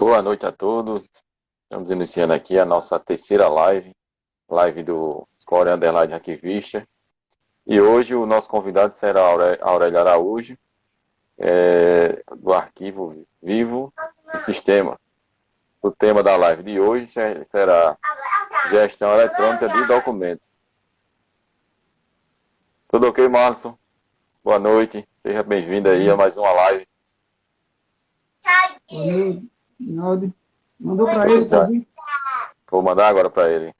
Boa noite a todos. Estamos iniciando aqui a nossa terceira live do Core Underline Arquivista. E hoje o nosso convidado será Aurélio Araújo, do Arquivo Vivo e Sistema. O tema da live de hoje será Gestão Eletrônica de Documentos. Tudo ok, Marlon? Boa noite. Seja bem-vindo aí a mais uma live. Ronaldo, mandou para ele, Pozinho? Vou mandar agora para ele.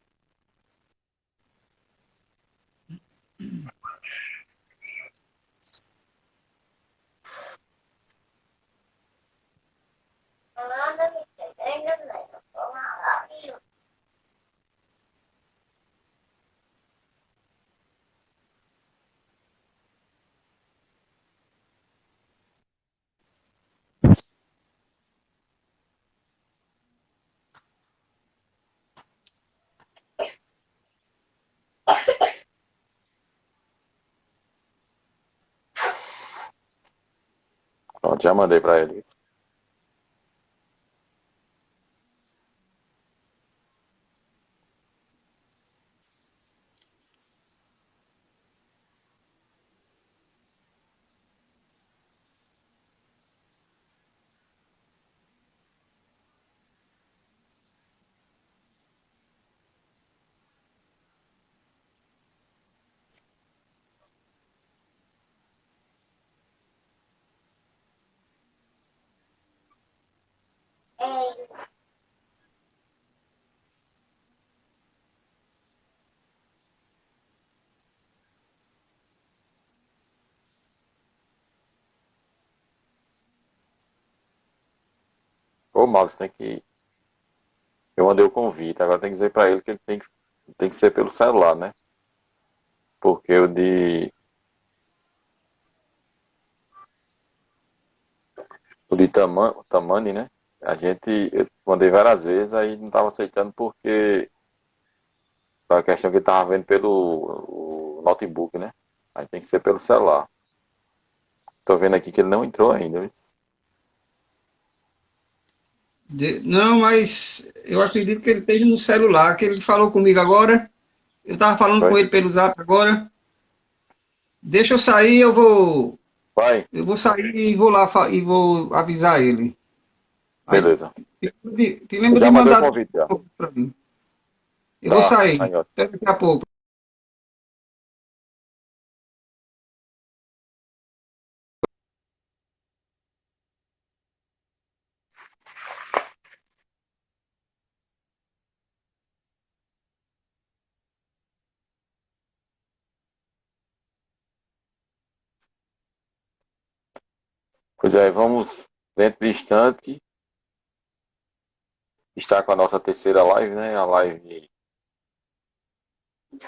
Pronto, já mandei para ele. Ô, Marcos, tem que. Eu mandei o convite, agora tem que dizer para ele que ele tem que ser pelo celular, né? Porque o de Tamani, né? Eu mandei várias vezes, aí não estava aceitando porque a questão que ele estava vendo pelo o notebook, né? Aí tem que ser pelo celular. Tô vendo aqui que ele não entrou ainda. Não, mas eu acredito que ele esteja no celular, que ele falou comigo agora. Eu estava falando Foi? com ele pelo zap agora. Deixa eu sair, eu vou. Vai, Eu vou sair e vou lá e vou avisar ele. Aí beleza. te Eu lembra de já mandei o mandar convite já. para mim. Eu vou Tá, sair. aí, ó. Até daqui a pouco. Pois é, vamos dentro de instante estar com a nossa terceira live, né? A live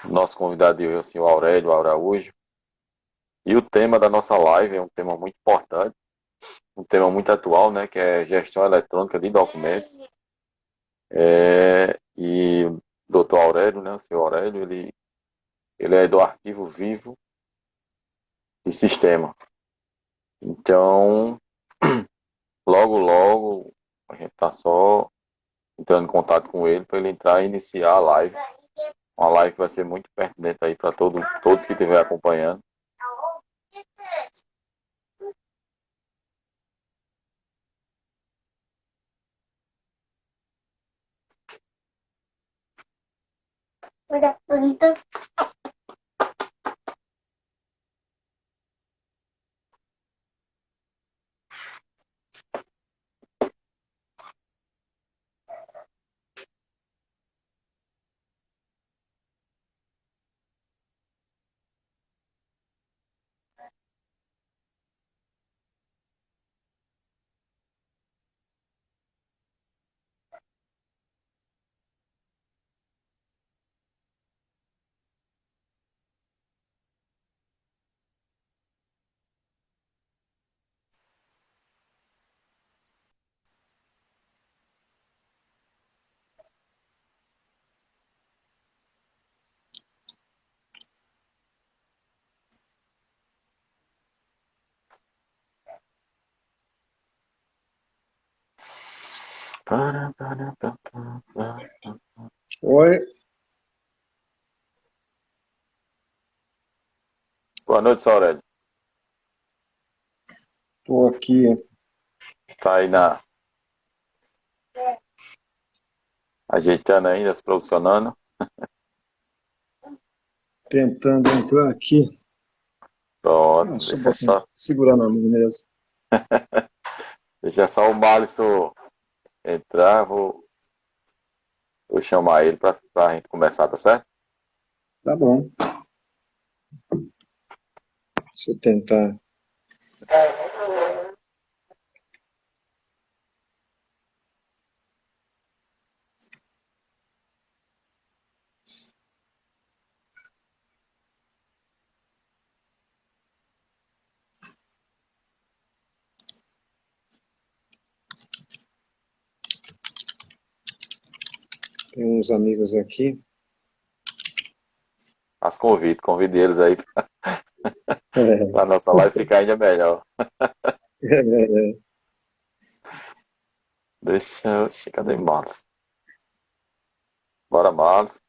do nosso convidado de hoje, o senhor Aurélio Araújo. E o tema da nossa live é um tema muito importante, um tema muito atual, né? Que é gestão eletrônica de documentos. E o doutor Aurélio, né? O senhor Aurélio, ele é do Arquivo Vivo e Sistema. Então, logo, logo, a gente está só entrando em contato com ele para ele entrar e iniciar a live. Uma live que vai ser muito pertinente aí para todos que estiverem acompanhando. Oi, Boa noite, seu Aurélio. estou aqui Tá aí ajeitando ainda, se posicionando. tentando entrar aqui. Pronto, Ah, só segurar na mão mesmo. deixa só o Malisson entrar. Vou chamar ele pra gente começar, tá certo? Tá bom. Deixa eu tentar. Tem uns amigos aqui. Mas convide eles aí pra nossa live ficar ainda melhor. Deixa eu. Cadê Malisson? Bora, Malisson.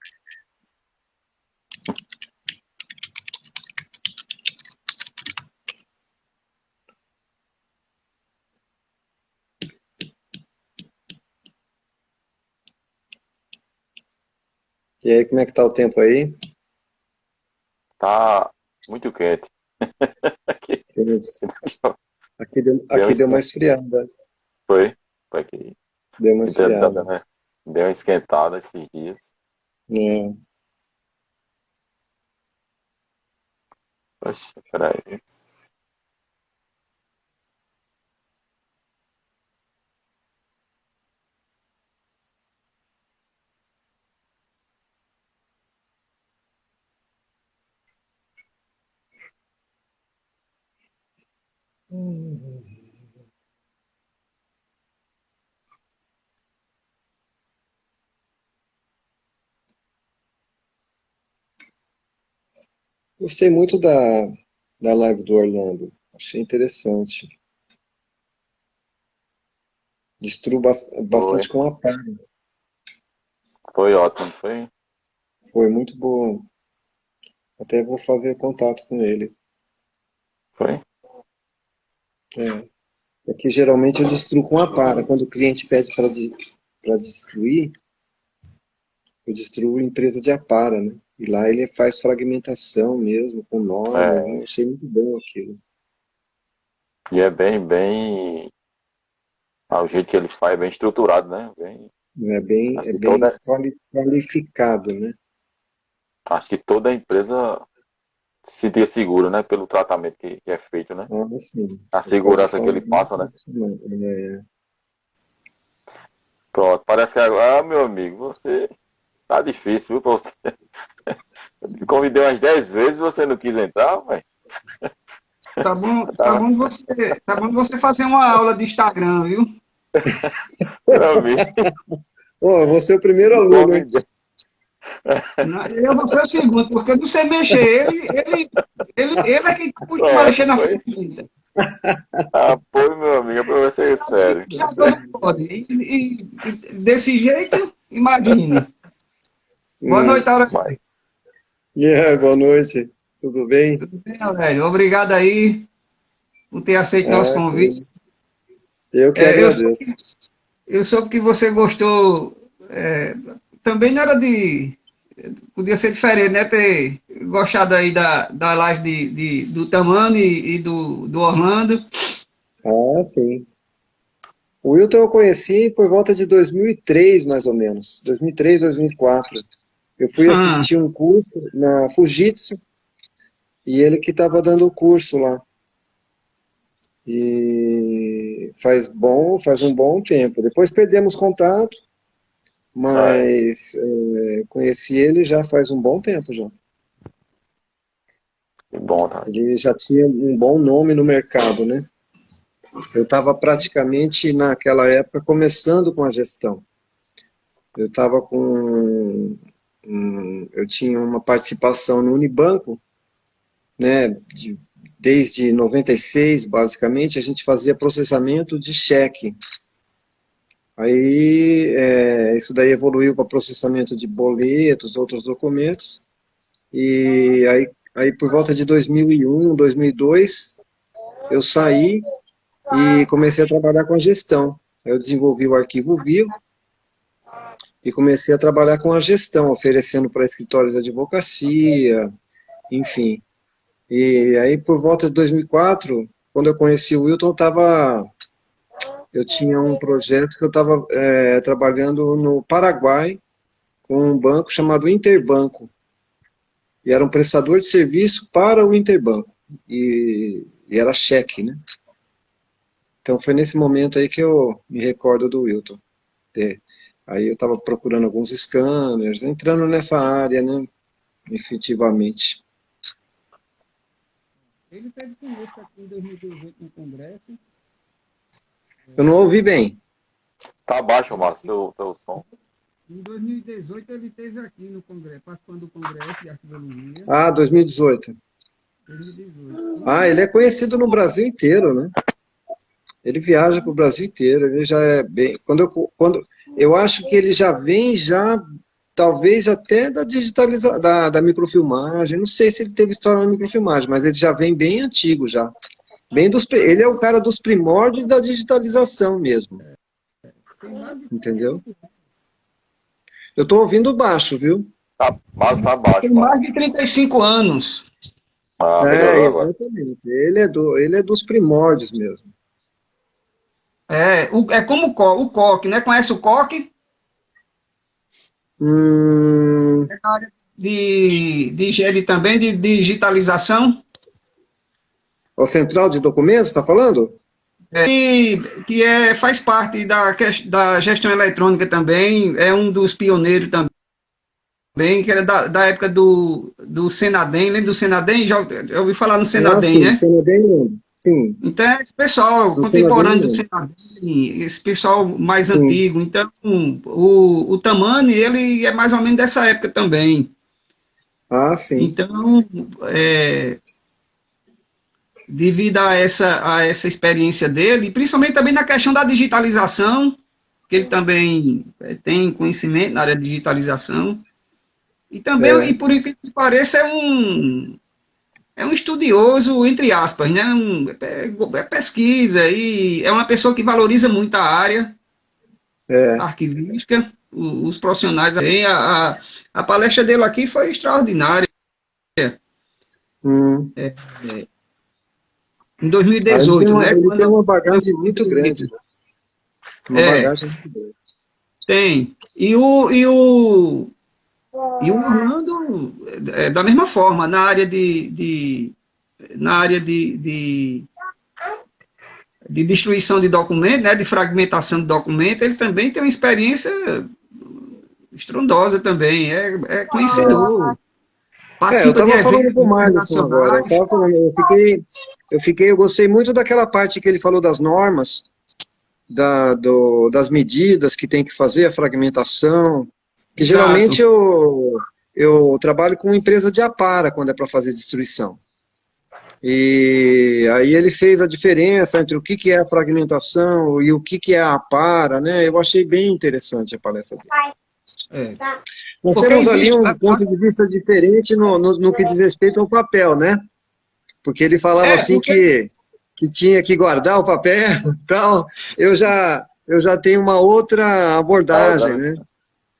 E aí, como é que tá o tempo aí? Tá muito quente. Aqui, Tem- deu um Aqui deu uma esquenta. esfriada. Foi aqui. Deu uma Entretanto, esfriada. né? Deu uma esquentada esses dias. É. Poxa, peraí. Gostei muito da live do Orlando. Achei interessante. Destruo Foi. bastante com a pá. Foi ótimo, foi. Foi muito boa. Até vou fazer contato com ele. Foi. É. É que geralmente eu destruo com a para. Quando o cliente pede para destruir, eu destruo empresa de Apara, né? E lá ele faz fragmentação mesmo, com normas, né? É, Eu achei muito bom aquilo. e é bem, o jeito que ele faz é bem estruturado, né? É Assim, bem qualificado, né? acho que toda empresa se sentia segura, né? Pelo tratamento que é feito, né? Ah, assim, A o segurança que pessoal ele é bem passa, né? profissional. Pronto, parece que agora, meu amigo, você tá difícil, viu? Pra você. Eu te convidei umas 10 vezes e você não quis entrar, velho. Tava, Tá bom você fazer uma aula de Instagram, viu? meu amigo, Ó, eu vou ser o primeiro me aluno, hein? convidei. Eu vou ser o segundo, porque eu não sei mexer. Ele é quem costuma mexer Pronto, na foi. ferramenta. Apoio, meu amigo, é pra você, Sabe que sério. criador não pode. E desse jeito, imagine. Boa noite, Hum. Aurélio. Mas, Boa noite. Tudo bem? Tudo bem, Aurélio? Obrigado aí por ter aceito nosso Ah, que convite. isso. Eu que É, agradeço. eu soube que você gostou. Também não era de. Podia ser diferente, né? Ter gostado aí da live do Tamani e do Orlando. Ah, sim. O Wilton eu conheci por volta de 2003, mais ou menos. 2003, 2004. Eu fui Ah, assistir um curso na Fujitsu e ele que estava dando o curso lá. E faz um bom tempo. Depois perdemos contato, é, mas conheci ele já faz um bom tempo já. que bom, tá? Ele já tinha um bom nome no mercado, né? Eu estava praticamente naquela época começando com a gestão. Eu estava eu tinha uma participação no Unibanco, né? Desde 96, basicamente, a gente fazia processamento de cheque. Aí, isso daí evoluiu para processamento de boletos, outros documentos, e aí por volta de 2001, 2002, eu saí e comecei a trabalhar com a gestão. Eu desenvolvi o arquivo vivo e comecei a trabalhar com a gestão, oferecendo para escritórios de advocacia, enfim. E aí, por volta de 2004, quando eu conheci o Wilton, eu tinha um projeto que eu estava trabalhando no Paraguai com um banco chamado Interbanco. E era um prestador de serviço para o Interbanco. E era cheque, né? Então foi nesse momento aí que eu me recordo do Wilton. Aí eu estava procurando alguns scanners, entrando nessa área, né? Efetivamente. Ele teve conosco aqui em 2018 no Congresso. Eu não ouvi bem. Tá baixo, Márcio, teu som. Em 2018 ele esteve aqui no Congresso, participando do Congresso de Arqueologia. Ah, 2018. 2018. Ah, ele é conhecido no Brasil inteiro, né? Ele viaja para o Brasil inteiro, ele já é bem... Eu acho que ele já vem, talvez até da microfilmagem, não sei se ele teve história na microfilmagem, mas ele já vem bem antigo já. Ele é o cara dos primórdios da digitalização mesmo. Entendeu? Eu estou ouvindo baixo, viu? Mas tá baixo. Tem mais de 35 anos. Melhorou agora. Exatamente. Ele é dos primórdios mesmo. É como o COC, né? Conhece o COC? É na área de engenharia também, de digitalização. O Central de Documentos, está falando? Faz parte da gestão eletrônica também, é um dos pioneiros também, que era da época do Senadem. Lembra do Senadem? Já ouvi falar no Senadem, sim, né? Senadem, sim. Então, esse pessoal contemporâneo do Senadem, esse pessoal mais antigo. Então, o Tamani, ele é mais ou menos dessa época também. Ah, sim. Então, devido a essa experiência dele, principalmente também na questão da digitalização, que ele também tem conhecimento na área de digitalização, e também, e por incrível que pareça, é um estudioso, entre aspas, né? É pesquisa, e é uma pessoa que valoriza muito a área arquivística, os profissionais. A palestra dele aqui foi extraordinária. Em 2018, né? Ele tem uma bagagem muito grande. Uma bagagem muito grande. Tem. E o Orlando, da mesma forma, na área de destruição de documento, né, de fragmentação de documento, ele também tem uma experiência estrondosa também, é conhecedor. Eu estava falando com o Marlison agora, eu gostei muito daquela parte que ele falou das normas, das medidas que tem que fazer, a fragmentação, que geralmente eu trabalho com empresa de apara quando é para fazer destruição. E aí ele fez a diferença entre o que é a fragmentação e o que é a apara, né? Eu achei bem interessante a palestra dele. Nós temos ali um ponto de vista diferente no que diz respeito ao papel, né? Porque ele falava assim que tinha que guardar o papel e tal. Eu já tenho uma outra abordagem, né?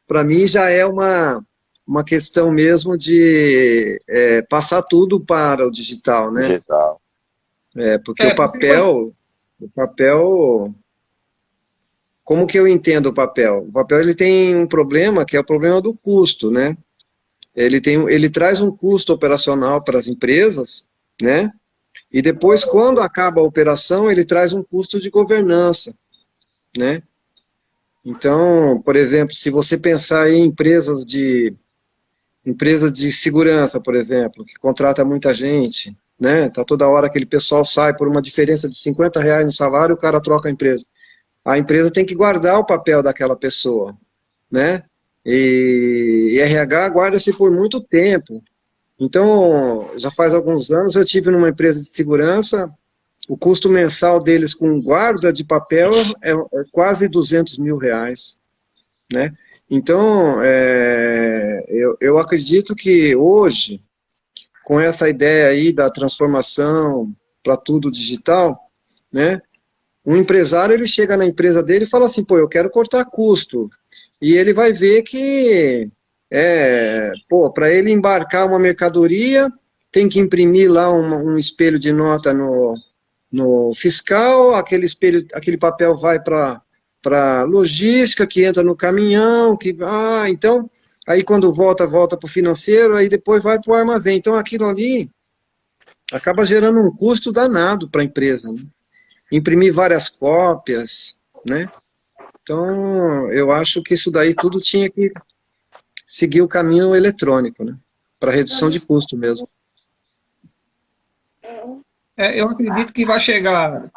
Para mim já é uma questão mesmo de passar tudo para o digital, né? Digital. Porque o papel, como que eu entendo o papel? O papel ele tem um problema que é o problema do custo, né? Ele traz um custo operacional para as empresas, né? E depois, quando acaba a operação, ele traz um custo de governança, né? Então, por exemplo, se você pensar em empresas de segurança, por exemplo, que contrata muita gente, né? Tá toda hora aquele pessoal sai por uma diferença de R$50 no salário, o cara troca a empresa. A empresa tem que guardar o papel daquela pessoa, né? E RH guarda-se por muito tempo. Então, já faz alguns anos eu tive numa empresa de segurança o custo mensal deles com guarda de papel é quase R$ 200.000, né? Então, eu acredito que hoje, com essa ideia aí da transformação para tudo digital, né? Um empresário, ele chega na empresa dele e fala assim, pô, eu quero cortar custo. E ele vai ver que, para ele embarcar uma mercadoria, tem que imprimir lá um espelho de nota no fiscal, aquele papel vai para logística, que entra no caminhão, então, aí quando volta para o financeiro, aí depois vai para o armazém. Então, aquilo ali acaba gerando um custo danado para a empresa, né? Imprimir várias cópias, né? Então, eu acho que isso daí tudo tinha que seguir o caminho eletrônico, né? Para redução de custo mesmo. Eu acredito que vai chegar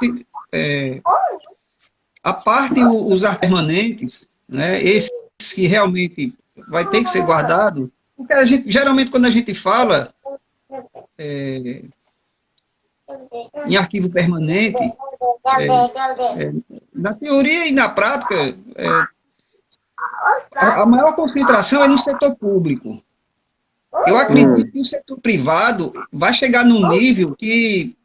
a parte os permanentes, né? Esses que realmente vai ter que ser guardado, porque geralmente quando a gente fala em arquivo permanente, na teoria e na prática, a maior concentração é no setor público. Eu acredito que o setor privado vai chegar num nível que,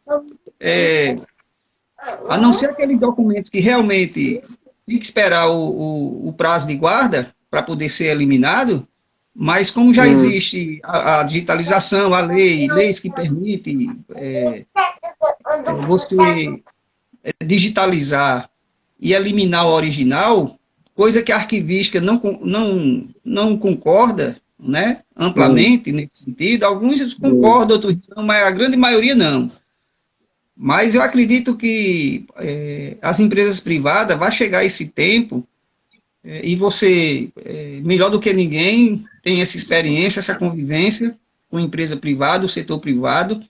a não ser aqueles documentos que realmente tem que esperar o prazo de guarda para poder ser eliminado, mas como já existe a digitalização, a leis que permitem você digitalizar e eliminar o original, coisa que a arquivística não concorda, né, amplamente nesse sentido. Alguns concordam, outros não, mas a grande maioria não. Mas eu acredito que as empresas privadas vai chegar esse tempo e você, melhor do que ninguém, tem essa experiência, essa convivência com a empresa privada, o setor privado.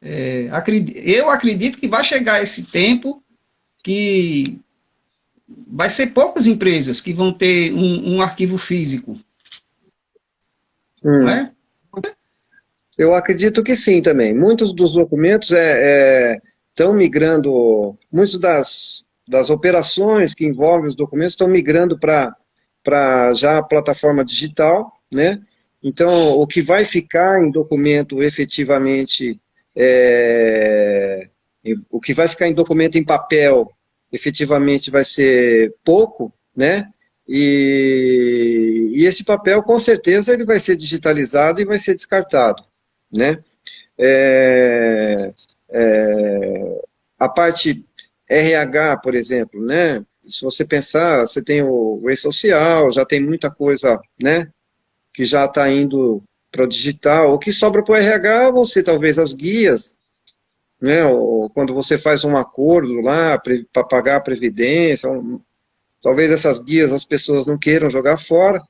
Eu acredito que vai chegar esse tempo que vai ser poucas empresas que vão ter um arquivo físico. Não é? Eu acredito que sim também. Muitos dos documentos estão migrando, muitas das operações que envolvem os documentos estão migrando para já a plataforma digital, né? Então, o que vai ficar em documento efetivamente, o que vai ficar em documento em papel, efetivamente vai ser pouco, né? E esse papel, com certeza, ele vai ser digitalizado e vai ser descartado, né? A parte RH, por exemplo, né? Se você pensar, você tem o e-social, já tem muita coisa, né? Que já está indo para o digital. O que sobra para o RH vão ser talvez as guias, né? Ou quando você faz um acordo lá para pagar a previdência, talvez essas guias as pessoas não queiram jogar fora.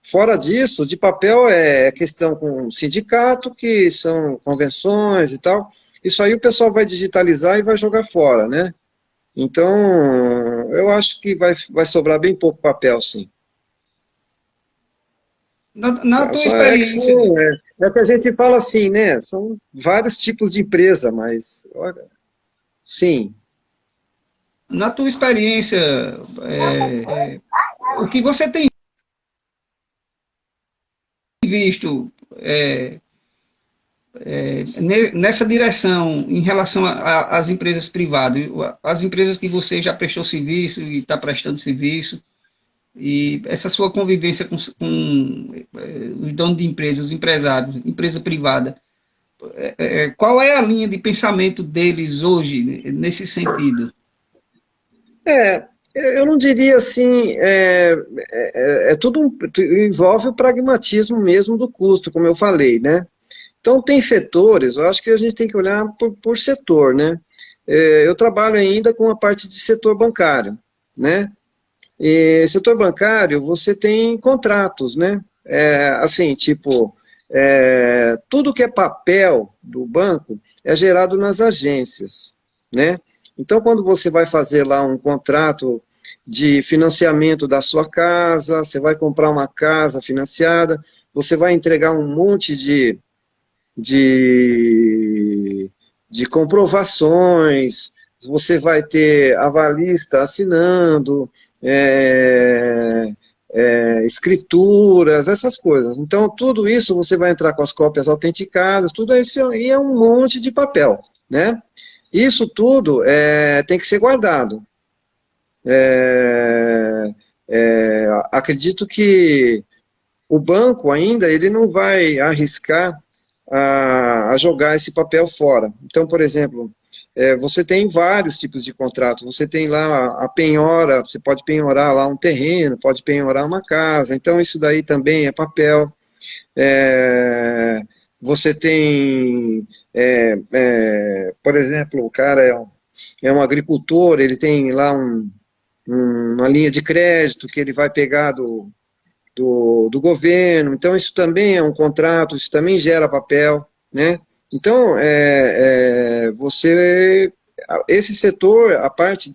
Fora disso, de papel é questão com o sindicato, que são convenções e tal. Isso aí o pessoal vai digitalizar e vai jogar fora, né? Então, eu acho que vai sobrar bem pouco papel, sim. Na tua experiência... É que a gente fala assim, né? São vários tipos de empresa, mas, olha, sim. Na tua experiência, o que você tem visto nessa direção em relação às empresas privadas, as empresas que você já prestou serviço e está prestando serviço, e essa sua convivência com os donos de empresas, os empresários, empresa privada, qual é a linha de pensamento deles hoje nesse sentido? Eu não diria assim, tudo envolve o pragmatismo mesmo do custo, como eu falei, né? Então tem setores, eu acho que a gente tem que olhar por setor, né? Eu trabalho ainda com a parte de setor bancário, né? E setor bancário, você tem contratos, né? Assim, tipo, tudo que é papel do banco é gerado nas agências, né? Então, quando você vai fazer lá um contrato de financiamento da sua casa, você vai comprar uma casa financiada, você vai entregar um monte de de comprovações, você vai ter avalista assinando, escrituras, essas coisas. Então, tudo isso você vai entrar com as cópias autenticadas, tudo isso aí é um monte de papel, né? Isso tudo tem que ser guardado. Acredito que o banco ainda ele não vai arriscar a jogar esse papel fora. Então, por exemplo, você tem vários tipos de contratos. Você tem lá a penhora, você pode penhorar lá um terreno, pode penhorar uma casa. Então, isso daí também é papel. Você tem, por exemplo, o cara é um agricultor, ele tem lá uma linha de crédito que ele vai pegar do governo, então isso também é um contrato, isso também gera papel, né? Então, esse setor,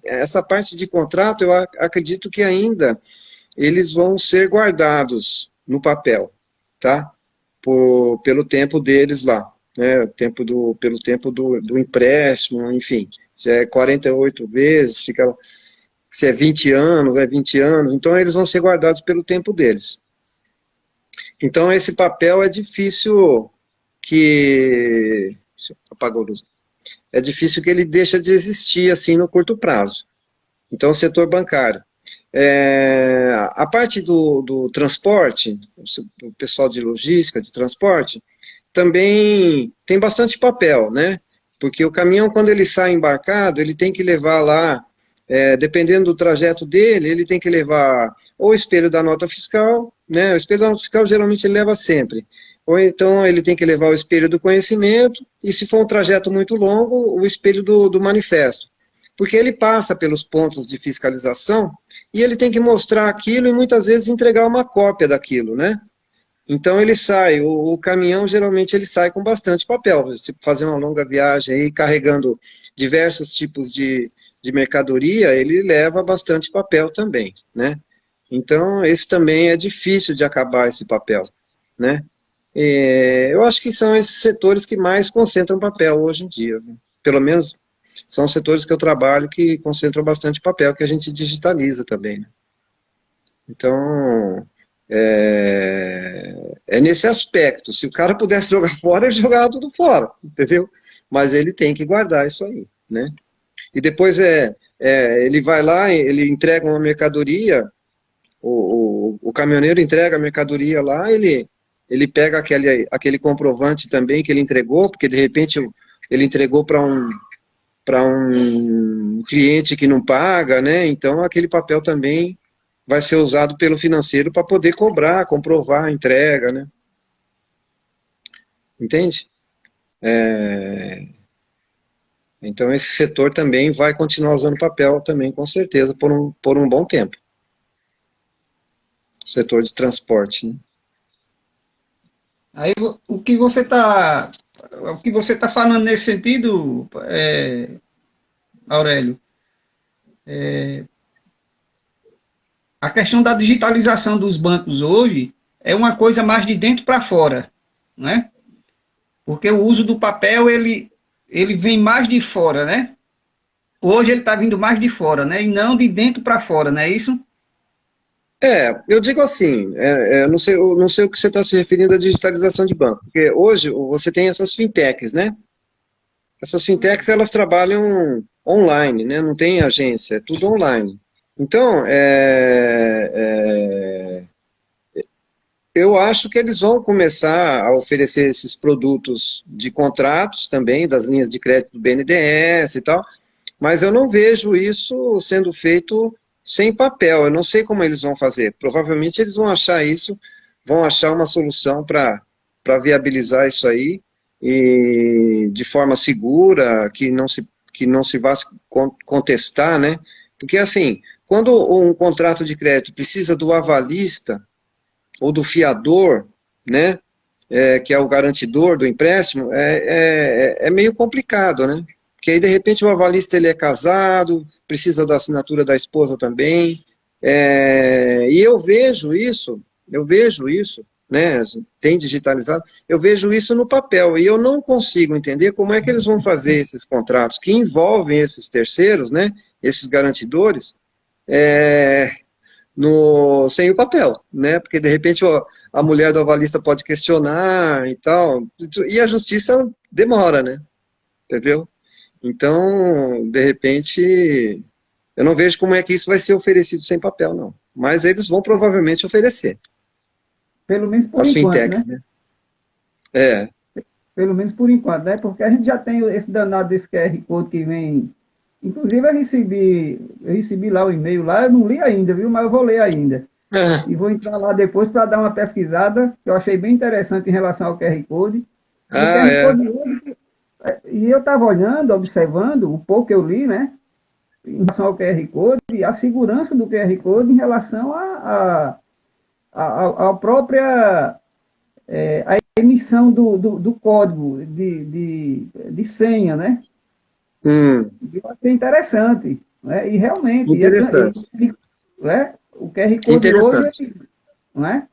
essa parte de contrato, eu acredito que ainda eles vão ser guardados no papel, tá? Pelo tempo deles lá, né? Pelo tempo do empréstimo, enfim, se é 48 vezes, fica... Se é 20 anos, é 20 anos, então eles vão ser guardados pelo tempo deles. Então esse papel é difícil que... Apagou a luz. É difícil que ele deixe de existir assim no curto prazo. Então o setor bancário. A parte do transporte, o pessoal de logística, de transporte, também tem bastante papel, né? Porque o caminhão, quando ele sai embarcado, ele tem que levar lá, dependendo do trajeto dele, ele tem que levar ou o espelho da nota fiscal, né? O espelho da nota fiscal geralmente ele leva sempre. Ou então ele tem que levar o espelho do conhecimento, e se for um trajeto muito longo, o espelho do manifesto. Porque ele passa pelos pontos de fiscalização, e ele tem que mostrar aquilo e muitas vezes entregar uma cópia daquilo, né? Então ele sai, o caminhão geralmente ele sai com bastante papel. Se fazer uma longa viagem aí carregando diversos tipos de mercadoria, ele leva bastante papel também, né? Então esse também é difícil de acabar esse papel, né? Eu acho que são esses setores que mais concentram papel hoje em dia, né? Pelo menos são setores que eu trabalho que concentram bastante papel, que a gente digitaliza também, né? Então, nesse aspecto. Se o cara pudesse jogar fora, ele jogava tudo fora, entendeu? Mas ele tem que guardar isso aí, né? E depois ele vai lá, ele entrega uma mercadoria, o caminhoneiro entrega a mercadoria lá, ele pega aquele comprovante também que ele entregou, porque de repente ele entregou para um cliente que não paga, né? Então aquele papel também vai ser usado pelo financeiro para poder cobrar, comprovar a entrega, né? Entende? Então esse setor também vai continuar usando papel também, com certeza, por um bom tempo. O setor de transporte, né? Aí o que você está falando nesse sentido, Aurélio, a questão da digitalização dos bancos hoje é uma coisa mais de dentro para fora, né? Porque o uso do papel, ele vem mais de fora, né? Hoje ele está vindo mais de fora, né? E não de dentro para fora, não é isso? Eu digo assim, eu não sei o que você está se referindo à digitalização de banco, porque hoje você tem essas fintechs, né? Essas fintechs, elas trabalham online, né? Não tem agência, é tudo online. Então, eu acho que eles vão começar a oferecer esses produtos de contratos também, das linhas de crédito do BNDES e tal, mas eu não vejo isso sendo feito sem papel. Eu não sei como eles vão fazer. Provavelmente eles vão achar vão achar uma solução para viabilizar isso aí, e de forma segura, que não se vá contestar, né? Porque assim, quando um contrato de crédito precisa do avalista ou do fiador, né, que é o garantidor do empréstimo, é meio complicado, né? Porque aí, de repente, o avalista ele é casado, precisa da assinatura da esposa também, e eu vejo isso, né, tem digitalizado, eu vejo isso no papel, e eu não consigo entender como é que eles vão fazer esses contratos que envolvem esses terceiros, né, esses garantidores, sem o papel, né, porque de repente ó, a mulher do avalista pode questionar e tal, e a justiça demora, né, entendeu? Então, de repente, eu não vejo como é que isso vai ser oferecido sem papel, não, mas eles vão provavelmente oferecer. Pelo menos por As enquanto, fintechs, né? né? É. Pelo menos por enquanto, né? Porque a gente já tem esse danado desse QR Code que vem. Inclusive, eu recebi lá o e-mail lá, eu não li ainda, viu? Mas eu vou ler ainda. E vou entrar lá depois para dar uma pesquisada, que eu achei bem interessante em relação ao QR Code. E o Ah, QR é. Code hoje, e eu estava olhando, observando, o pouco que eu li, né? Em relação ao QR Code, e a segurança do QR Code em relação a própria a emissão do código de senha, né? Eu achei interessante, né? E realmente, Interessante. né? O QR Code Interessante. hoje, não é?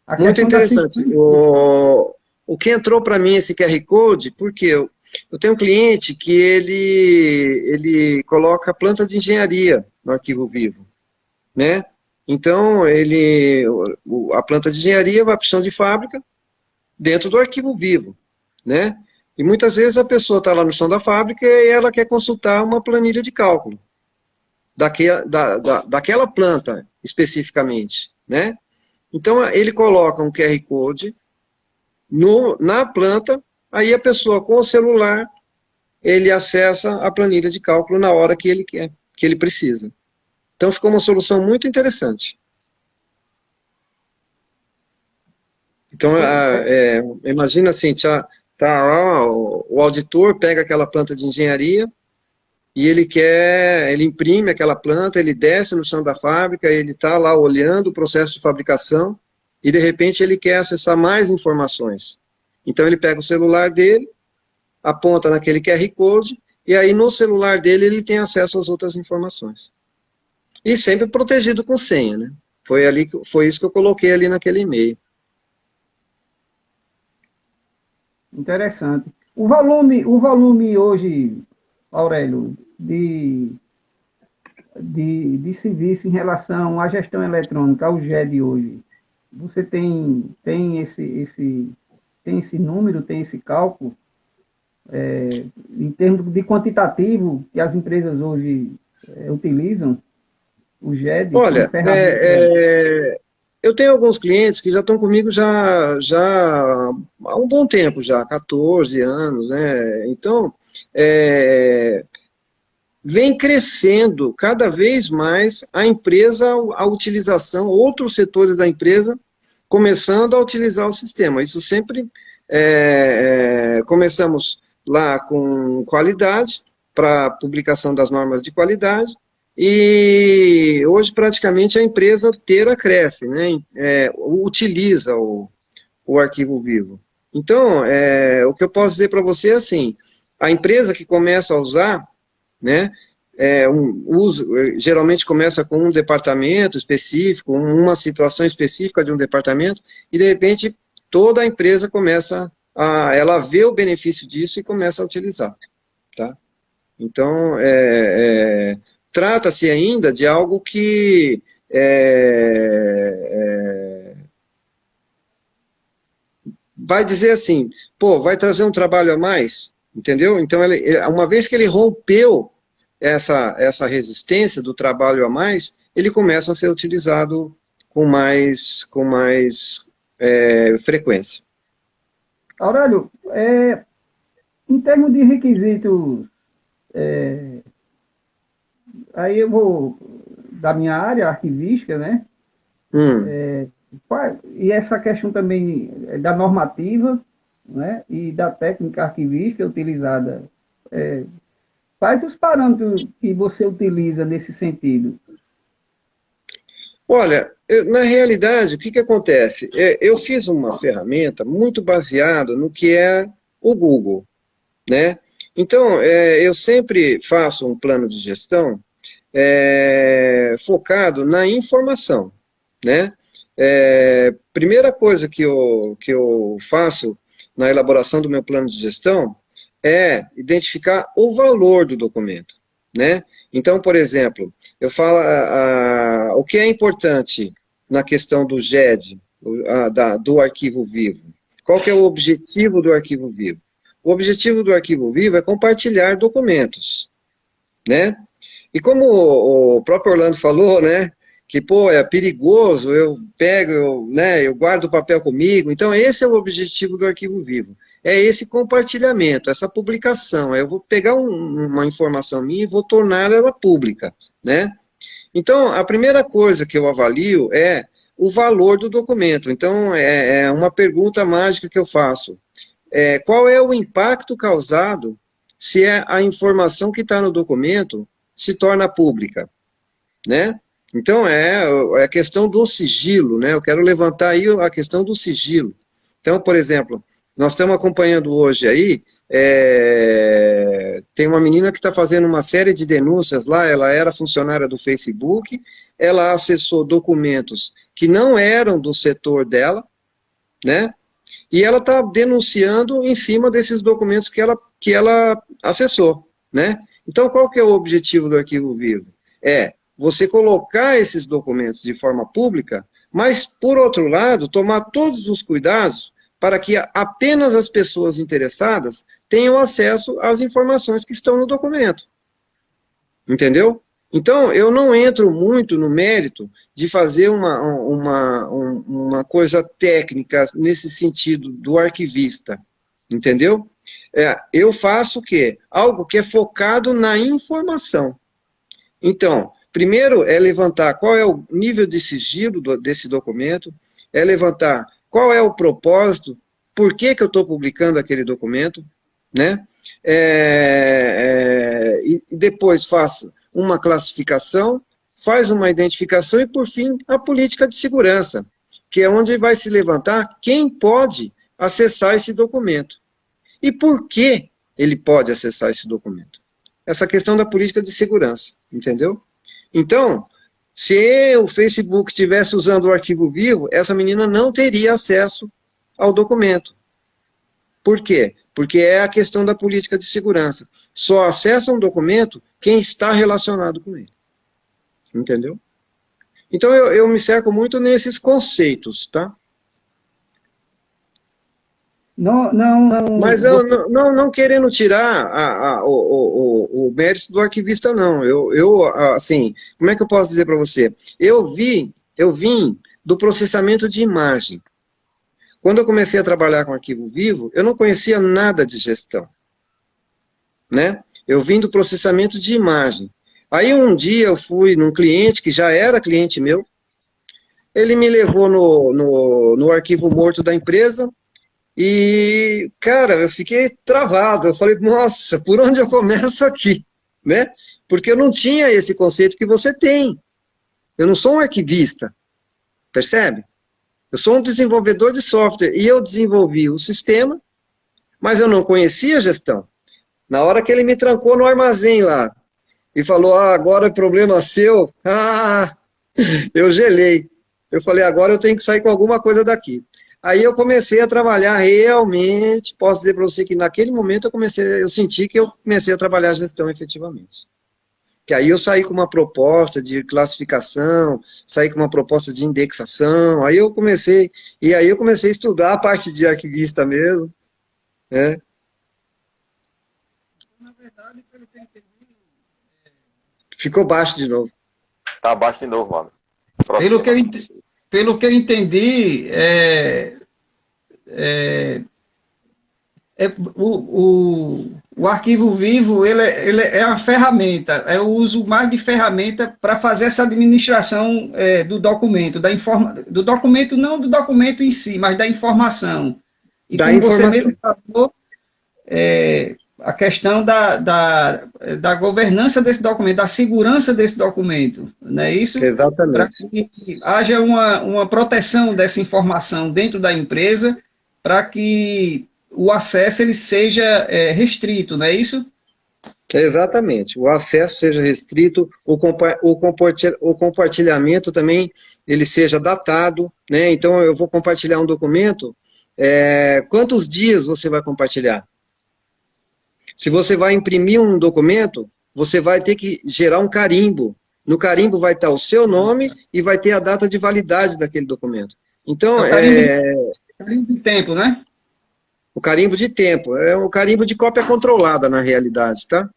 A Muito questão da interessante. segurança. O que entrou para mim esse QR Code, porque eu tenho um cliente que ele coloca planta de engenharia no arquivo vivo, né? Então, a planta de engenharia vai para o chão de fábrica dentro do arquivo vivo, né? E muitas vezes a pessoa está lá no chão da fábrica e ela quer consultar uma planilha de cálculo daquela planta especificamente, né? Então, ele coloca um QR Code na planta, aí a pessoa com o celular, ele acessa a planilha de cálculo na hora que ele quer, que ele precisa. Então, ficou uma solução muito interessante. Então, imagina assim, tá lá, o auditor pega aquela planta de engenharia e ele imprime aquela planta, ele desce no chão da fábrica, ele está lá olhando o processo de fabricação e, de repente, ele quer acessar mais informações. Então, ele pega o celular dele, aponta naquele QR Code e aí no celular dele ele tem acesso às outras informações. E sempre protegido com senha, né? Foi isso que eu coloquei ali naquele e-mail. Interessante. O volume hoje, Aurélio, de serviço em relação à gestão eletrônica, ao GED hoje, você tem esse número, tem esse cálculo, em termos de quantitativo que as empresas hoje utilizam, o GED como Olha, ferramenta? eu tenho alguns clientes que já estão comigo já há um bom tempo, já 14 anos, né? Então, vem crescendo cada vez mais a empresa, a utilização, outros setores da empresa começando a utilizar o sistema. Isso sempre começamos lá com qualidade, para publicação das normas de qualidade, e hoje praticamente a empresa inteira cresce, né? Utiliza o arquivo vivo. Então, o que eu posso dizer para você é assim, a empresa que começa a usar, né, geralmente começa com um departamento específico, uma situação específica de um departamento, e de repente toda a empresa ela vê o benefício disso e começa a utilizar, tá? Então, trata-se ainda de algo que vai dizer assim, pô, vai trazer um trabalho a mais, entendeu? Então, uma vez que ele rompeu essa resistência do trabalho a mais, ele começa a ser utilizado com mais frequência. Aurélio, em termos de requisitos, aí eu vou da minha área arquivística, né? E essa questão também da normativa, né? E da técnica arquivística utilizada. Quais os parâmetros que você utiliza nesse sentido? Olha, na realidade, o que acontece? Eu fiz uma ferramenta muito baseada no que é o Google, né? Então, eu sempre faço um plano de gestão focado na informação, né? Primeira coisa que eu faço na elaboração do meu plano de gestão é identificar o valor do documento, né? Então, por exemplo, eu falo o que é importante na questão do GED, do arquivo vivo. Qual que é o objetivo do arquivo vivo? O objetivo do arquivo vivo é compartilhar documentos, né? E como o próprio Orlando falou, né, que, pô, é perigoso, eu pego, eu guardo o papel comigo. Então, esse é o objetivo do arquivo vivo. É esse compartilhamento, essa publicação. Eu vou pegar uma informação minha e vou tornar ela pública, né? Então, a primeira coisa que eu avalio é o valor do documento. Então, é uma pergunta mágica que eu faço. Qual é o impacto causado se a informação que está no documento se torna pública, né? Então, é a questão do sigilo, né? Eu quero levantar aí a questão do sigilo. Então, por exemplo, nós estamos acompanhando hoje aí, tem uma menina que está fazendo uma série de denúncias lá, ela era funcionária do Facebook, ela acessou documentos que não eram do setor dela, né? E ela está denunciando em cima desses documentos que ela acessou, né? Então, qual que é o objetivo do arquivo vivo? Você colocar esses documentos de forma pública, mas, por outro lado, tomar todos os cuidados para que apenas as pessoas interessadas tenham acesso às informações que estão no documento. Entendeu? Então, eu não entro muito no mérito de fazer uma coisa técnica nesse sentido do arquivista. Entendeu? Eu faço o quê? Algo que é focado na informação. Então, primeiro é levantar qual é o nível de sigilo desse documento, é levantar qual é o propósito, por que eu estou publicando aquele documento, né? E depois faça uma classificação, faz uma identificação e, por fim, a política de segurança, que é onde vai se levantar quem pode acessar esse documento. E por que ele pode acessar esse documento? Essa questão da política de segurança, entendeu? Então, se o Facebook estivesse usando o arquivo vivo, essa menina não teria acesso ao documento. Por quê? Porque é a questão da política de segurança. Só acessa um documento quem está relacionado com ele. Entendeu? Então, eu me cerco muito nesses conceitos, tá? Mas eu não querendo tirar o mérito do arquivista, não. Assim, como é que eu posso dizer para você? Eu vim do processamento de imagem. Quando eu comecei a trabalhar com arquivo vivo, eu não conhecia nada de gestão, né? Eu vim do processamento de imagem. Aí um dia eu fui num cliente que já era cliente meu, ele me levou no arquivo morto da empresa e, cara, eu fiquei travado. Eu falei, nossa, por onde eu começo aqui, né? Porque eu não tinha esse conceito que você tem. Eu não sou um arquivista, percebe? Eu sou um desenvolvedor de software e eu desenvolvi o sistema, mas eu não conhecia a gestão. Na hora que ele me trancou no armazém lá e falou, agora é problema seu, eu gelei. Eu falei, agora eu tenho que sair com alguma coisa daqui. Aí eu comecei a trabalhar realmente, posso dizer para você que naquele momento eu senti que eu comecei a trabalhar a gestão efetivamente. Que aí eu saí com uma proposta de classificação, saí com uma proposta de indexação, aí eu comecei a estudar a parte de arquivista mesmo, né? Na verdade, pelo que eu entendi, ficou baixo de novo. Tá baixo de novo, mano. Pelo que eu entendi, o arquivo vivo ele é uma ferramenta, eu uso mais de ferramenta para fazer essa administração do documento, do documento, não do documento em si, mas da informação. E como você mesmo falou, a questão da governança desse documento, da segurança desse documento, não é isso? Exatamente. Para que haja uma proteção dessa informação dentro da empresa, para que o acesso ele seja restrito, não é isso? Exatamente. O acesso seja restrito, o compartilhamento também ele seja datado, né? Então, eu vou compartilhar um documento, quantos dias você vai compartilhar? Se você vai imprimir um documento, você vai ter que gerar um carimbo. No carimbo vai estar o seu nome e vai ter a data de validade daquele documento. Então, carimbo de tempo, né? O carimbo de tempo. É um carimbo de cópia controlada, na realidade, tá?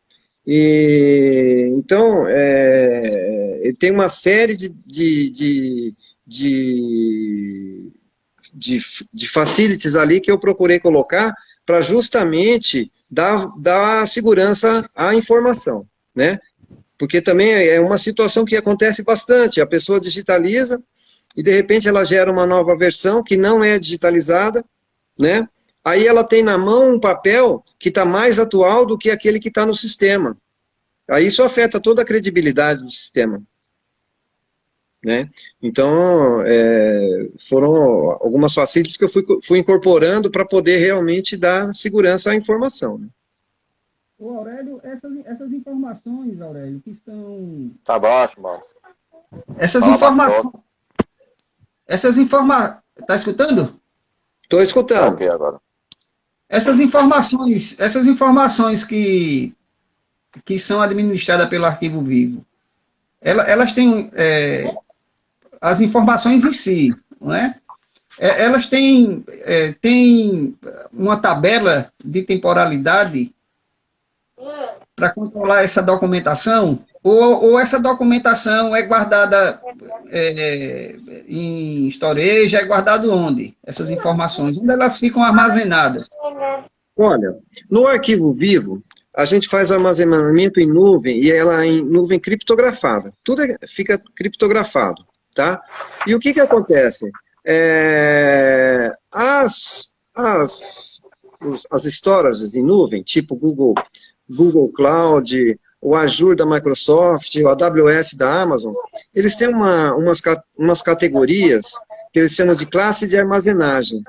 Então, ele tem uma série de facilities ali que eu procurei colocar para justamente dar segurança à informação, né? Porque também é uma situação que acontece bastante. A pessoa digitaliza e, de repente, ela gera uma nova versão que não é digitalizada, né? Aí ela tem na mão um papel que está mais atual do que aquele que está no sistema. Aí isso afeta toda a credibilidade do sistema, né? Então, foram algumas facilities que eu fui incorporando para poder realmente dar segurança à informação, né? Ô, Aurélio, essas informações, Aurélio, que estão... Tá baixo, mano. Essas informações... Tá escutando? Estou escutando. Tá ok agora. Essas informações que são administradas pelo Arquivo Vivo, elas têm as informações em si, não é? Elas têm uma tabela de temporalidade para controlar essa documentação, ou essa documentação é guardada em storage, é guardado onde? Essas informações, onde elas ficam armazenadas? Olha, no Arquivo Vivo, a gente faz o armazenamento em nuvem, e ela em nuvem criptografada. Tudo fica criptografado, tá? E o que acontece? As storages em nuvem, tipo Google Cloud, o Azure da Microsoft, o AWS da Amazon, eles têm umas categorias que eles chamam de classe de armazenagem,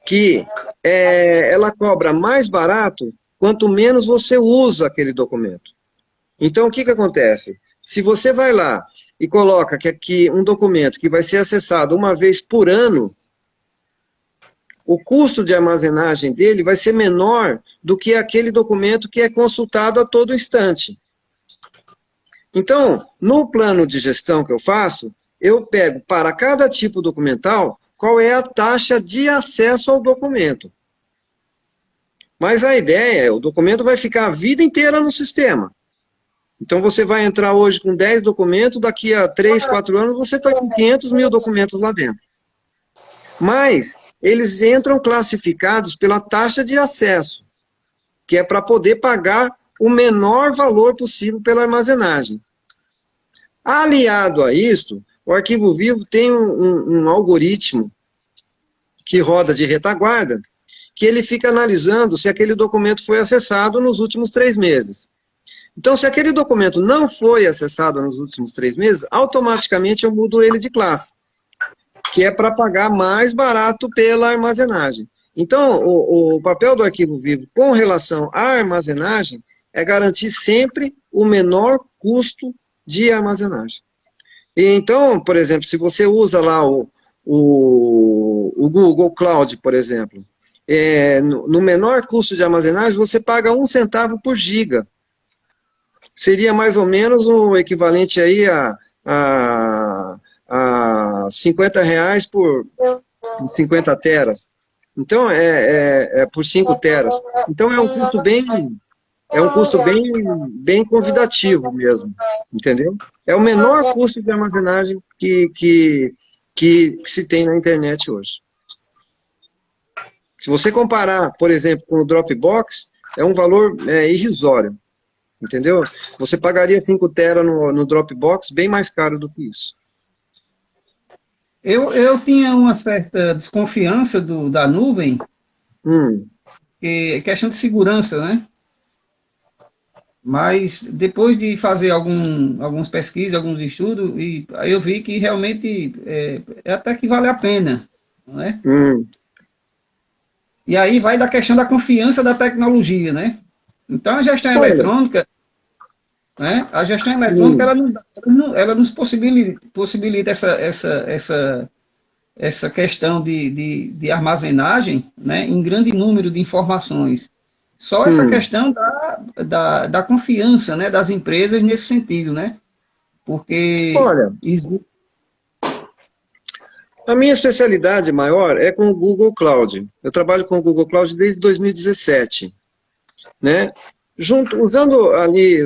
que ela cobra mais barato quanto menos você usa aquele documento. Então, o que acontece? Se você vai lá e coloca que aqui um documento que vai ser acessado uma vez por ano, o custo de armazenagem dele vai ser menor do que aquele documento que é consultado a todo instante. Então, no plano de gestão que eu faço, eu pego para cada tipo documental qual é a taxa de acesso ao documento. Mas a ideia é, o documento vai ficar a vida inteira no sistema. Então, você vai entrar hoje com 10 documentos, daqui a 3, 4 anos, você está com 500 mil documentos lá dentro. Mas, eles entram classificados pela taxa de acesso, que é para poder pagar o menor valor possível pela armazenagem. Aliado a isto, o Arquivo Vivo tem um algoritmo que roda de retaguarda, que ele fica analisando se aquele documento foi acessado nos últimos 3 meses. Então, se aquele documento não foi acessado nos últimos 3 meses, automaticamente eu mudo ele de classe, que é para pagar mais barato pela armazenagem. Então, o papel do Arquivo Vivo com relação à armazenagem é garantir sempre o menor custo de armazenagem. E então, por exemplo, se você usa lá o Google Cloud, por exemplo, no menor custo de armazenagem, você paga 1 centavo por giga. Seria mais ou menos o equivalente aí a R$50 por 50 teras. Então, por 5 teras. Então, é um custo bem convidativo mesmo, entendeu? É o menor custo de armazenagem que se tem na internet hoje. Se você comparar, por exemplo, com o Dropbox, é um valor irrisório, entendeu? Você pagaria 5 tera no Dropbox bem mais caro do que isso. Eu tinha uma certa desconfiança da nuvem, questão de segurança, né? Mas depois de fazer algumas pesquisas, alguns estudos, aí eu vi que realmente até que vale a pena, não é? E aí vai da questão da confiança da tecnologia, né? Então, a gestão Olha, eletrônica, né? A gestão eletrônica, ela nos possibilita essa questão de armazenagem, né, em grande número de informações. Só essa hum, questão da confiança, né, das empresas nesse sentido, né? Porque olha, a minha especialidade maior é com o Google Cloud. Eu trabalho com o Google Cloud desde 2017, né? Usando ali,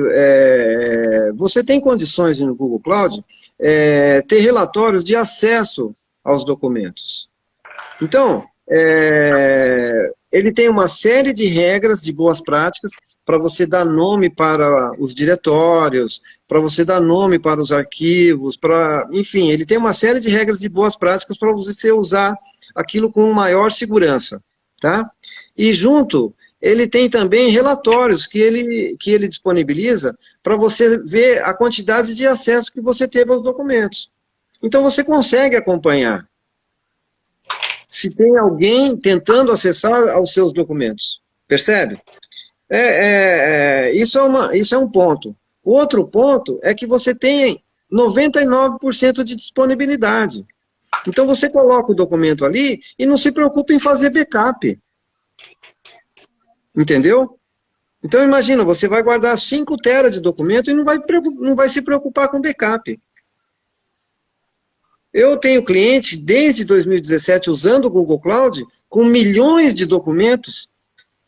você tem condições no Google Cloud ter relatórios de acesso aos documentos. Então, ele tem uma série de regras de boas práticas para você dar nome para os diretórios, para você dar nome para os arquivos, enfim, ele tem uma série de regras de boas práticas para você usar aquilo com maior segurança, tá? E junto, ele tem também relatórios que ele disponibiliza para você ver a quantidade de acesso que você teve aos documentos. Então, você consegue acompanhar se tem alguém tentando acessar aos seus documentos. Percebe? Isso é um ponto. O outro ponto é que você tem 99% de disponibilidade. Então você coloca o documento ali e não se preocupa em fazer backup. Entendeu? Então imagina, você vai guardar 5 teras de documento e não vai se preocupar com backup. Eu tenho cliente desde 2017 usando o Google Cloud com milhões de documentos,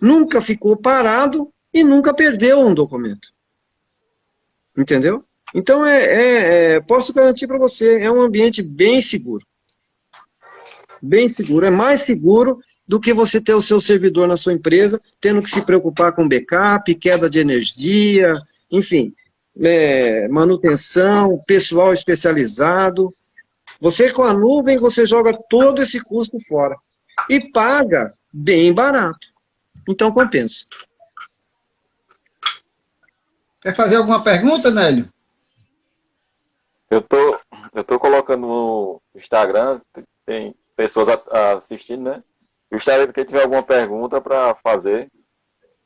nunca ficou parado e nunca perdeu um documento. Entendeu? Então, posso garantir para você, é um ambiente bem seguro. Bem seguro. É mais seguro do que você ter o seu servidor na sua empresa, tendo que se preocupar com backup, queda de energia, enfim, manutenção, pessoal especializado. Você com a nuvem, você joga todo esse custo fora. E paga bem barato. Então compensa. Quer fazer alguma pergunta, Nélio? Eu tô colocando no Instagram, tem pessoas assistindo, né? Gostaria de quem tiver alguma pergunta para fazer,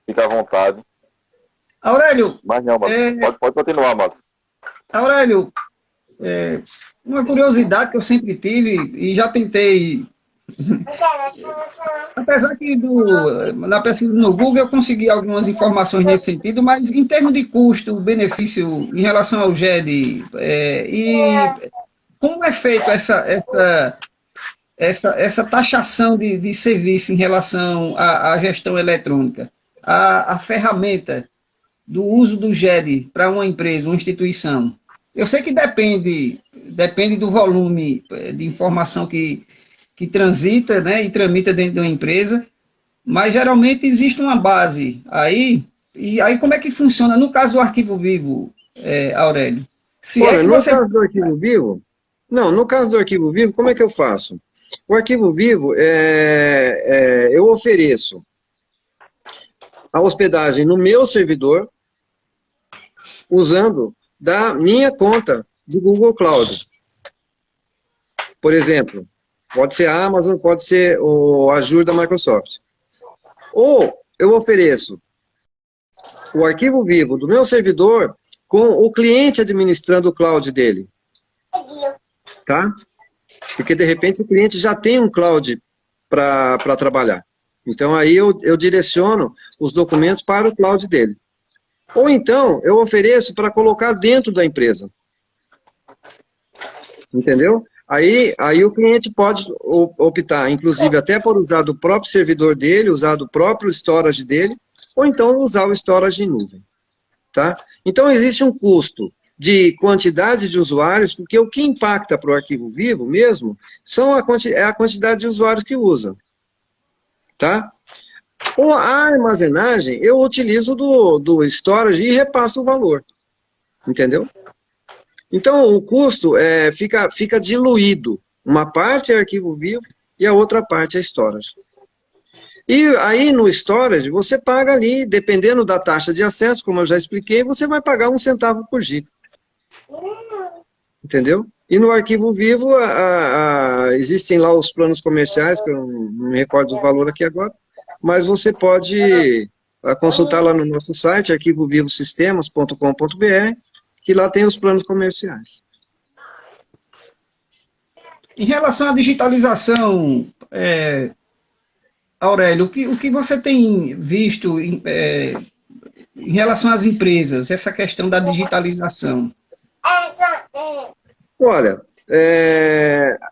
fica à vontade. Aurélio, Mas não, Matos. Pode continuar, Matos. Aurélio, uma curiosidade que eu sempre tive e já tentei. Apesar que na pesquisa no Google eu consegui algumas informações nesse sentido, mas em termos de custo, benefício em relação ao GED, e como é feito essa taxação de serviço em relação à gestão eletrônica? A ferramenta do uso do GED para uma empresa, uma instituição. Eu sei que depende do volume de informação que transita, né, e tramita dentro de uma empresa, mas geralmente existe uma base aí, e aí como é que funciona no caso do arquivo vivo, Aurélio? Se Olha, é que no você... caso do arquivo vivo, no caso do arquivo vivo, como é que eu faço? O arquivo vivo, eu ofereço a hospedagem no meu servidor, usando da minha conta do Google Cloud. Por exemplo, pode ser a Amazon, pode ser o Azure da Microsoft. Ou eu ofereço o arquivo vivo do meu servidor com o cliente administrando o cloud dele. Tá? Porque, de repente, o cliente já tem um cloud para trabalhar. Então, aí eu direciono os documentos para o cloud dele. Ou então, eu ofereço para colocar dentro da empresa. Entendeu? Aí o cliente pode optar, inclusive, até por usar do próprio servidor dele, usar do próprio storage dele, ou então usar o storage em nuvem. Tá? Então, existe um custo de quantidade de usuários, porque o que impacta para o arquivo vivo mesmo é a quantidade de usuários que usa. Tá? Ou a armazenagem, eu utilizo do storage e repasso o valor. Entendeu? Então, o custo fica diluído. Uma parte é arquivo vivo e a outra parte é storage. E aí, no storage, você paga ali, dependendo da taxa de acesso, como eu já expliquei, você vai pagar 1 centavo por giga. Entendeu? E no arquivo vivo, existem lá os planos comerciais, que eu não me recordo do valor aqui agora, mas você pode a consultar lá no nosso site, arquivovivossistemas.com.br, que lá tem os planos comerciais. Em relação à digitalização, Aurélio, o que você tem visto em relação às empresas, essa questão da digitalização? Olha,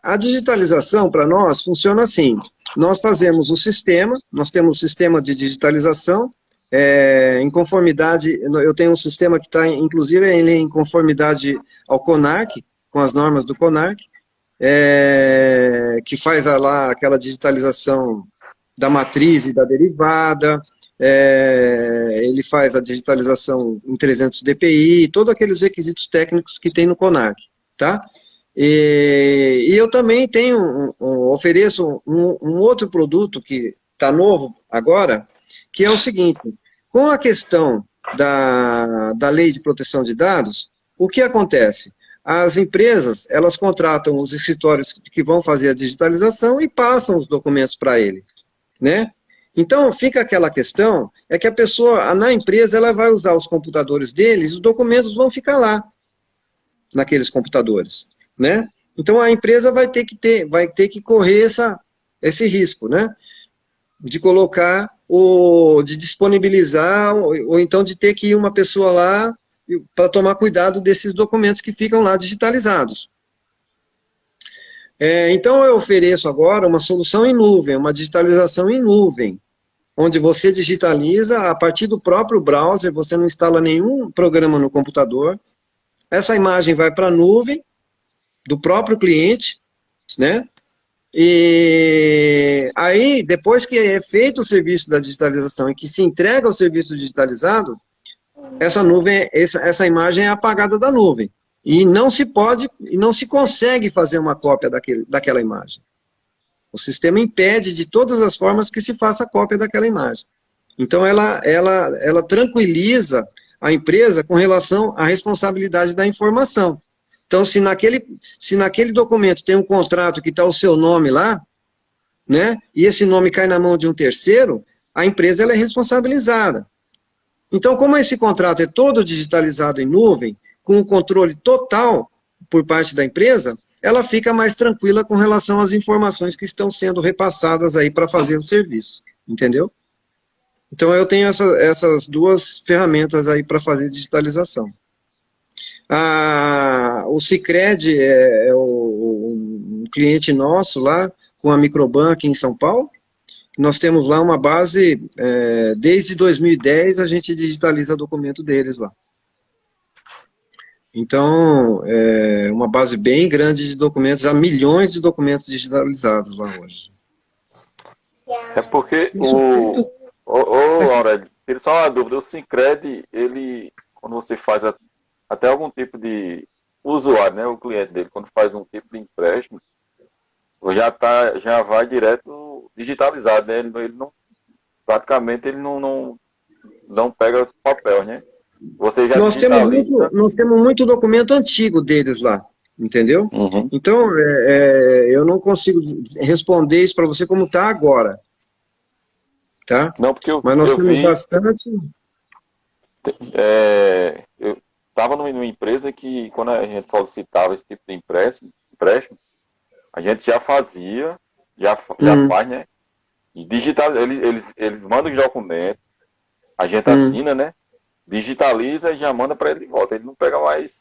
a digitalização para nós funciona assim. Nós fazemos o sistema, nós temos o sistema de digitalização, em conformidade, eu tenho um sistema que está, inclusive, ele é em conformidade ao CONARC, com as normas do CONARC, que faz lá aquela digitalização da matriz e da derivada, ele faz a digitalização em 300 dpi, todos aqueles requisitos técnicos que tem no CONARC, tá? E eu também ofereço um outro produto que está novo agora, que é o seguinte: com a questão da lei de proteção de dados, o que acontece? As empresas, elas contratam os escritórios que vão fazer a digitalização e passam os documentos para ele, né? Então, fica aquela questão, é que a pessoa, na empresa, ela vai usar os computadores deles, os documentos vão ficar lá, naqueles computadores, né? Então, a empresa vai ter que correr esse risco, né? De colocar, de disponibilizar, ou então de ter que ir uma pessoa lá para tomar cuidado desses documentos que ficam lá digitalizados. Então, eu ofereço agora uma solução em nuvem, uma digitalização em nuvem, onde você digitaliza a partir do próprio browser, você não instala nenhum programa no computador, essa imagem vai para a nuvem do próprio cliente, né? E aí, depois que é feito o serviço da digitalização e que se entrega o serviço digitalizado, essa imagem é apagada da nuvem. E não se consegue fazer uma cópia daquela imagem. O sistema impede de todas as formas que se faça a cópia daquela imagem. Então, ela tranquiliza a empresa com relação à responsabilidade da informação. Então, se naquele documento tem um contrato que está o seu nome lá, né, e esse nome cai na mão de um terceiro, a empresa ela é responsabilizada. Então, como esse contrato é todo digitalizado em nuvem, com o controle total por parte da empresa, ela fica mais tranquila com relação às informações que estão sendo repassadas aí para fazer o serviço, entendeu? Então, eu tenho essas duas ferramentas aí para fazer digitalização. O Sicredi é um cliente nosso lá, com a Microban aqui em São Paulo. Nós temos lá uma base, desde 2010 a gente digitaliza documento deles lá. Então, é uma base bem grande de documentos, há milhões de documentos digitalizados lá hoje. É porque Aurélio, só uma dúvida, o Sicredi, ele, quando você faz até algum tipo de usuário, né, o cliente dele, quando faz um tipo de empréstimo, já vai direto digitalizado, né? Praticamente ele não pega os papéis, né? Você já nós temos muito documento antigo deles lá, entendeu? Uhum. Então, eu não consigo responder isso para você como está agora, tá? Não, porque mas nós temos bastante... eu estava numa empresa que, quando a gente solicitava esse tipo de empréstimo, a gente já fazia, já faz, né? E digital, eles mandam os documentos, a gente assina, né? Digitaliza e já manda para ele de volta. Ele não pega mais,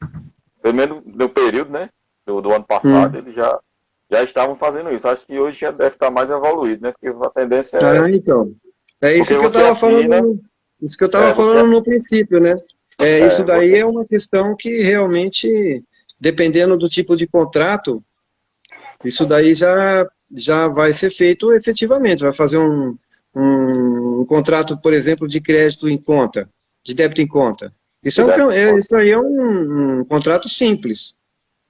pelo menos no período, né? Do ano passado, eles já estavam fazendo isso. Acho que hoje já deve estar mais evoluído, né? Porque a tendência então. É isso que eu estava falando. Isso que eu estava falando no princípio, né? Isso daí é uma questão que realmente, dependendo do tipo de contrato, isso daí já vai ser feito efetivamente. Vai fazer um contrato, por exemplo, de crédito em conta, de débito em conta. Isso aí é um contrato simples,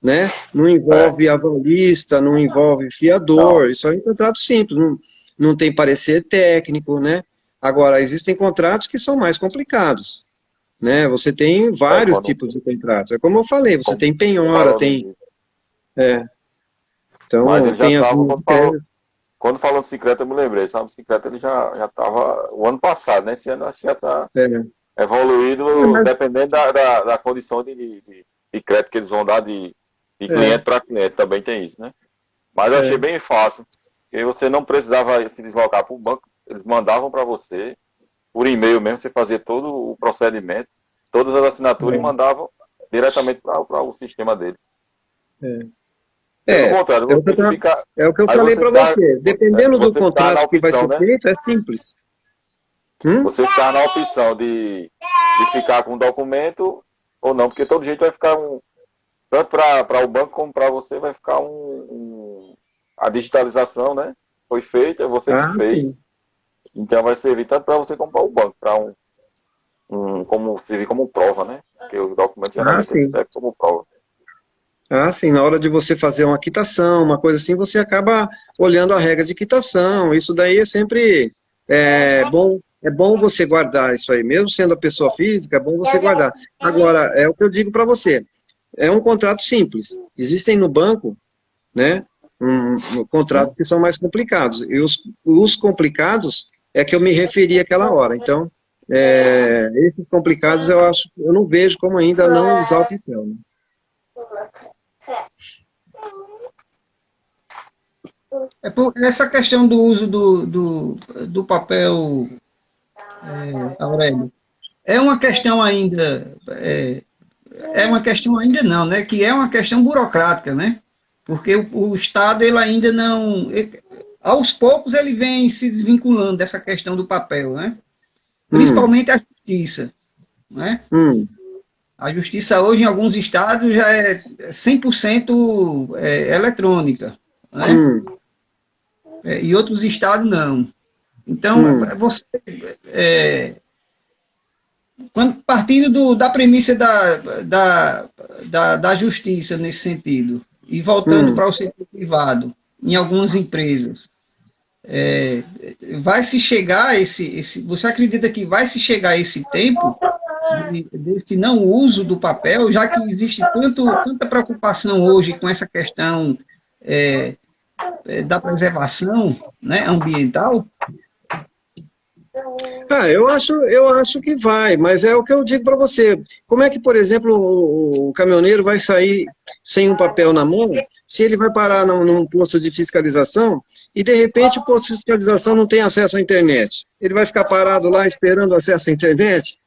né? Não envolve avalista, não envolve fiador, isso aí é um contrato simples, não tem parecer técnico, né? Agora, existem contratos que são mais complicados, né? Você tem vários tipos de contratos. É como eu falei, você tem penhora, tem... Então, mas ele tem já as estava, quando falou de Sicredi, eu me lembrei, sabe? O Sicredi ele já estava o ano passado, né? Esse ano acho que já está evoluído, dependendo da condição de crédito que eles vão dar de cliente para cliente, também tem isso, né? Mas eu achei bem fácil, porque você não precisava se deslocar para o banco, eles mandavam para você, por e-mail mesmo, você fazia todo o procedimento, todas as assinaturas e mandavam diretamente para o sistema dele. Pelo contrário, é o que eu falei para você. Dependendo do contrato que vai ser feito, é simples. Você ficar na opção de ficar com o documento ou não, porque todo jeito vai ficar tanto para o banco como para você vai ficar a digitalização, né? Foi feita, você que fez. Sim. Então vai servir tanto para você como para o banco, para como servir como prova, né? Porque o documento geralmente serve como prova. Sim, na hora de você fazer uma quitação, uma coisa assim, você acaba olhando a regra de quitação. Isso daí é sempre bom. É bom você guardar isso aí, mesmo sendo a pessoa física, é bom você guardar. Agora, é o que eu digo para você, é um contrato simples. Existem no banco, né, contratos que são mais complicados. E os complicados é que eu me referi àquela hora. Então, esses complicados eu não vejo como ainda não usar o papel. Né? Essa questão do uso do papel, Aurélio, é uma questão ainda não, né? Que é uma questão burocrática, né? Porque o Estado ele ainda não, aos poucos ele vem se desvinculando dessa questão do papel, né? Principalmente a justiça, né? A justiça hoje em alguns estados já é 100% eletrônica, né? E outros estados não. Então, você, partindo da premissa da justiça nesse sentido, e voltando para o setor privado, em algumas empresas, vai se chegar a você acredita que vai se chegar a esse tempo desse não uso do papel, já que existe tanta preocupação hoje com essa questão da preservação, né, ambiental? Eu acho que vai, mas é o que eu digo para você. Como é que, por exemplo, o caminhoneiro vai sair sem um papel na mão, se ele vai parar num posto de fiscalização e, de repente, o posto de fiscalização não tem acesso à internet? Ele vai ficar parado lá esperando acesso à internet?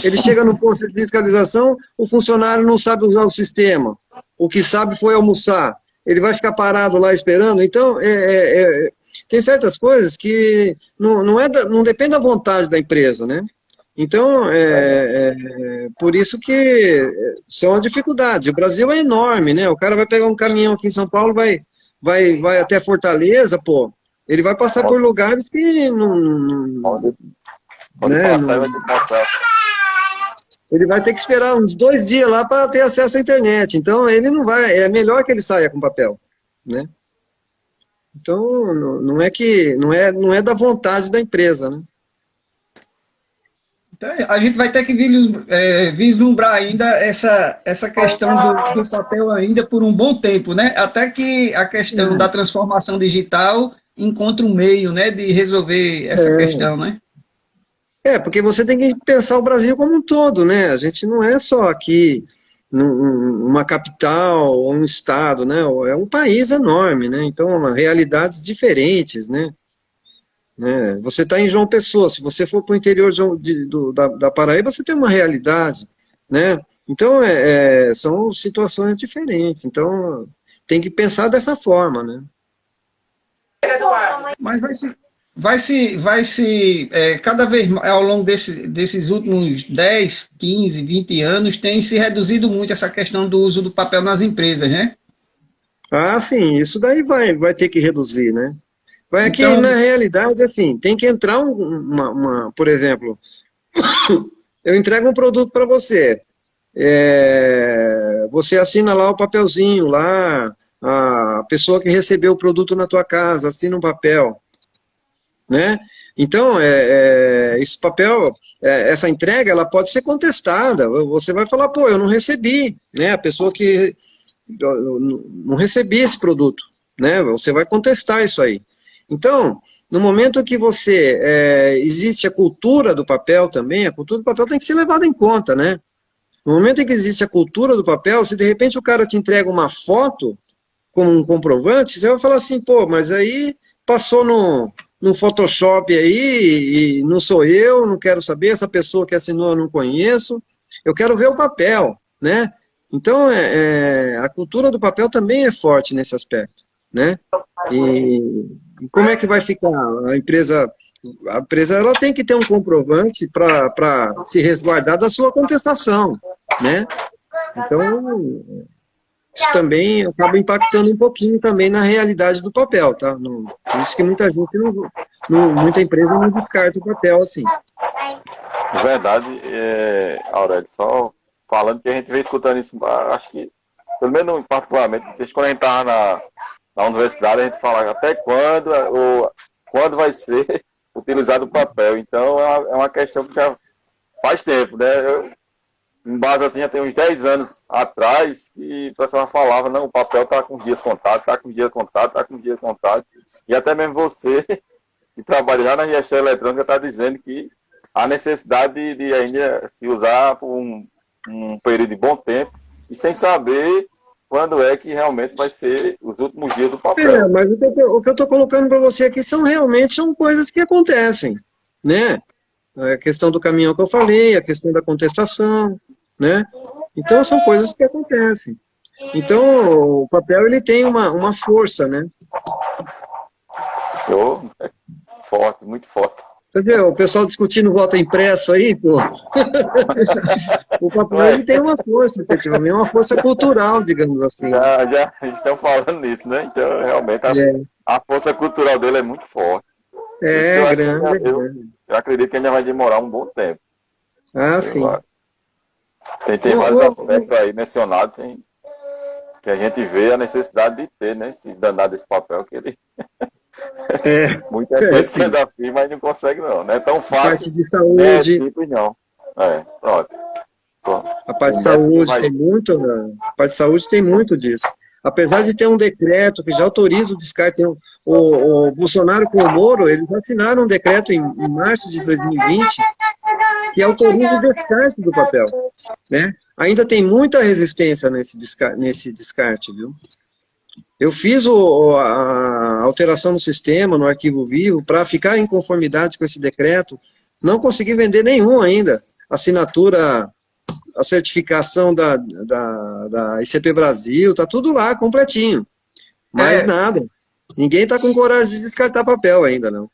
Ele chega no posto de fiscalização, o funcionário não sabe usar o sistema. O que sabe foi almoçar. Ele vai ficar parado lá esperando? Então, tem certas coisas que não depende da vontade da empresa, né? Então, por isso que são as dificuldades. O Brasil é enorme, né? O cara vai pegar um caminhão aqui em São Paulo, vai até Fortaleza, pô. Ele vai passar por lugares que ele vai ter que esperar uns 2 dias lá para ter acesso à internet. Então, ele não vai... É melhor que ele saia com papel, né? Então, não é da vontade da empresa, né? Então, a gente vai ter que vislumbrar ainda essa questão do papel ainda por um bom tempo, né? Até que a questão da transformação digital encontre um meio, né, de resolver essa questão, né? Porque você tem que pensar o Brasil como um todo, né? A gente não é só aqui uma capital ou um estado, né? É um país enorme, né? Então, realidades diferentes, né? Você está em João Pessoa, se você for para o interior da Paraíba, você tem uma realidade, né? Então, são situações diferentes. Então, tem que pensar dessa forma, né? Mas vai se cada vez mais, ao longo desses últimos 10, 15, 20 anos, tem se reduzido muito essa questão do uso do papel nas empresas, né? Sim, isso daí vai ter que reduzir, né? Aqui, na realidade, assim, tem que entrar por exemplo, eu entrego um produto para você, você assina lá o papelzinho, lá, a pessoa que recebeu o produto na tua casa, assina um papel, né? Então, esse papel, essa entrega, ela pode ser contestada. Você vai falar, pô, eu não recebi, né? A pessoa que não recebi esse produto, né? Você vai contestar isso aí. Então, no momento que existe a cultura do papel também, a cultura do papel tem que ser levada em conta, né? No momento em que existe a cultura do papel, se de repente o cara te entrega uma foto como um comprovante, você vai falar assim, pô, mas aí passou no Photoshop aí, e não sou eu, não quero saber, essa pessoa que assinou eu não conheço, eu quero ver o papel, né? Então, a cultura do papel também é forte nesse aspecto, né? E como é que vai ficar? A empresa ela tem que ter um comprovante para se resguardar da sua contestação, né? Então, isso também acaba impactando um pouquinho também na realidade do papel, tá? Por isso que muita gente, muita empresa não descarta o papel assim. Verdade, Aurélio, só falando que a gente vem escutando isso, acho que, pelo menos particularmente, quando a gente estava na universidade, a gente fala até quando, ou quando vai ser utilizado o papel. Então, é uma questão que já faz tempo, né? Em base assim, já tem uns 10 anos atrás, e o pessoal falava, não, o papel está com dias contados, está com dia contado, está com dia contado. E até mesmo você, que trabalha já na gestão eletrônica, está dizendo que há necessidade de ainda se usar por um período de bom tempo, e sem saber quando é que realmente vai ser os últimos dias do papel. Mas o que eu estou colocando para você aqui são coisas que acontecem, né? A questão do caminhão que eu falei, a questão da contestação, né? Então, são coisas que acontecem. Então, o papel, ele tem uma força, né? Forte, muito forte. Você vê, o pessoal discutindo voto impresso aí, pô. O papel, ele tem uma força, efetivamente, uma força cultural, digamos assim. Já estão falando nisso, né? Então, realmente, a força cultural dele é muito forte. Grande. Eu acredito que ainda vai demorar um bom tempo. Sim. Tem vários aspectos aí mencionados que a gente vê a necessidade de ter, né? Esse danado desse papel que ele... Muita coisa que ainda afirma, mas não consegue não. Não é tão fácil. Parte de saúde. Simples, não. Pronto. A parte de saúde tem muito, né? A parte de saúde tem muito disso. Apesar de ter um decreto que já autoriza o descarte, o Bolsonaro com o Moro, eles assinaram um decreto em março de 2020 que autoriza o descarte do papel, né? Ainda tem muita resistência nesse descarte, viu? Eu fiz a alteração no sistema, no arquivo vivo, para ficar em conformidade com esse decreto. Não consegui vender nenhum ainda. Assinatura, a certificação da ICP Brasil, tá tudo lá, completinho. Mas nada. Ninguém tá com coragem de descartar papel ainda, não.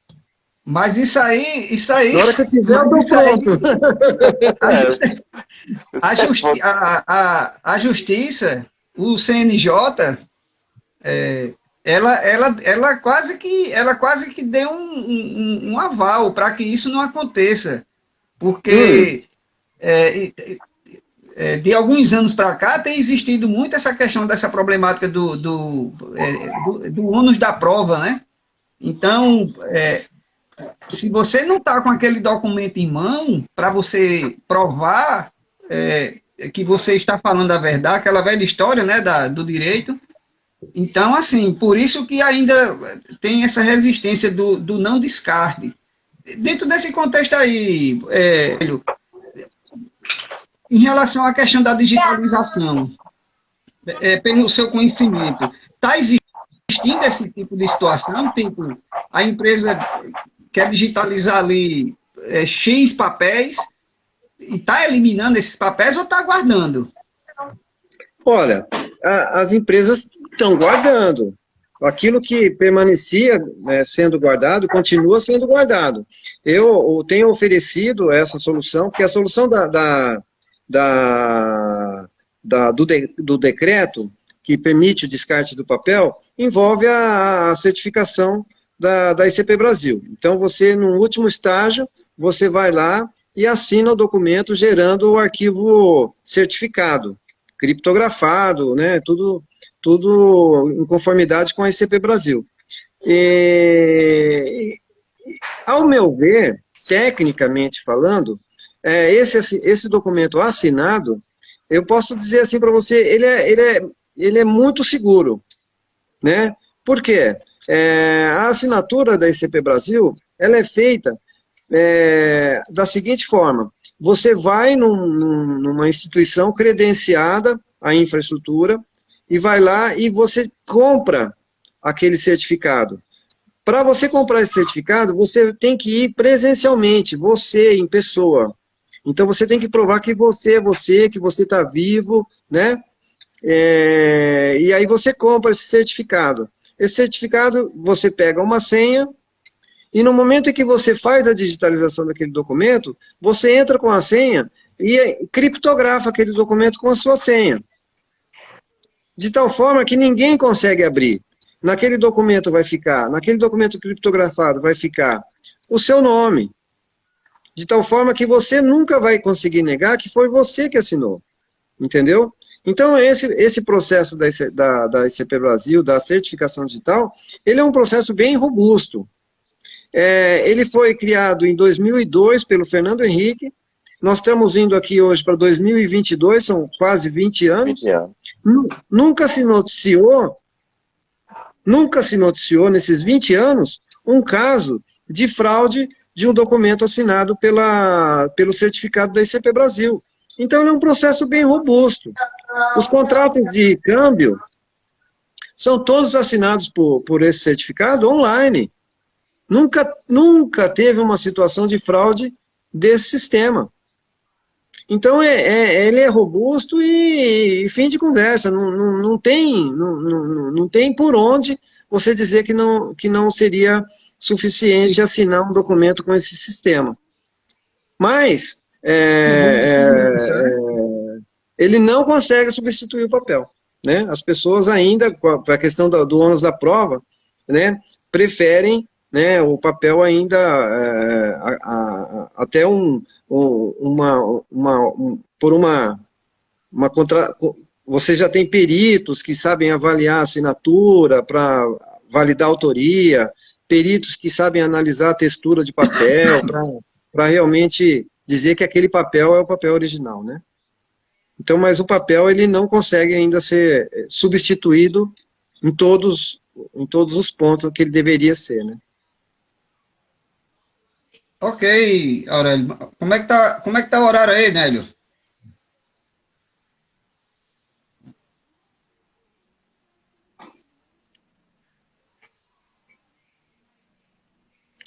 Mas isso aí... Na hora que eu tiver, eu tô pronto. A justiça, o CNJ, ela quase que deu um aval para que isso não aconteça. Porque de alguns anos para cá tem existido muito essa questão dessa problemática do ônus da prova, né? Então, se você não está com aquele documento em mão para você provar que você está falando a verdade, aquela velha história, né, do direito. Então, assim, por isso que ainda tem essa resistência do não descarte. Dentro desse contexto aí, em relação à questão da digitalização, pelo seu conhecimento, está existindo esse tipo de situação? Tipo, a empresa quer digitalizar ali X papéis e está eliminando esses papéis ou está guardando? Olha, as empresas estão guardando. Aquilo que permanecia sendo guardado, continua sendo guardado. Eu tenho oferecido essa solução, porque a solução do decreto, que permite o descarte do papel, envolve a certificação da ICP Brasil. Então, você, no último estágio, você vai lá e assina o documento gerando o arquivo certificado, criptografado, né, tudo em conformidade com a ICP Brasil. Ao meu ver, tecnicamente falando, esse documento assinado, eu posso dizer assim para você, ele é muito seguro, né? Por quê? A assinatura da ICP Brasil, ela é feita da seguinte forma: você vai numa instituição credenciada à infraestrutura e vai lá e você compra aquele certificado. Para você comprar esse certificado, você tem que ir presencialmente, você em pessoa. Então você tem que provar que você é você, que você está vivo, né? E aí você compra esse certificado. Esse certificado, você pega uma senha, e no momento em que você faz a digitalização daquele documento, você entra com a senha e criptografa aquele documento com a sua senha. De tal forma que ninguém consegue abrir. Naquele documento criptografado vai ficar o seu nome. De tal forma que você nunca vai conseguir negar que foi você que assinou. Entendeu? Então, esse processo da ICP Brasil, da certificação digital, ele é um processo bem robusto. Ele foi criado em 2002 pelo Fernando Henrique. Nós estamos indo aqui hoje para 2022, são quase 20 anos. 20 anos. Nunca se noticiou nesses 20 anos um caso de fraude de um documento assinado pelo certificado da ICP Brasil. Então, é um processo bem robusto. Os contratos de câmbio são todos assinados por esse certificado online. Nunca teve uma situação de fraude desse sistema. Então, ele é robusto e fim de conversa. Não tem por onde você dizer que não seria suficiente assinar um documento com esse sistema. Mas ele não consegue substituir o papel. Né? As pessoas ainda, para a questão do ônus da prova, né, preferem, né, o papel ainda até você já tem peritos que sabem avaliar a assinatura para validar a autoria, peritos que sabem analisar a textura de papel para realmente dizer que aquele papel é o papel original, né? Então, mas o papel ele não consegue ainda ser substituído em todos os pontos que ele deveria ser, né? Ok, Aurélio. Como é que tá o horário aí, Nélio?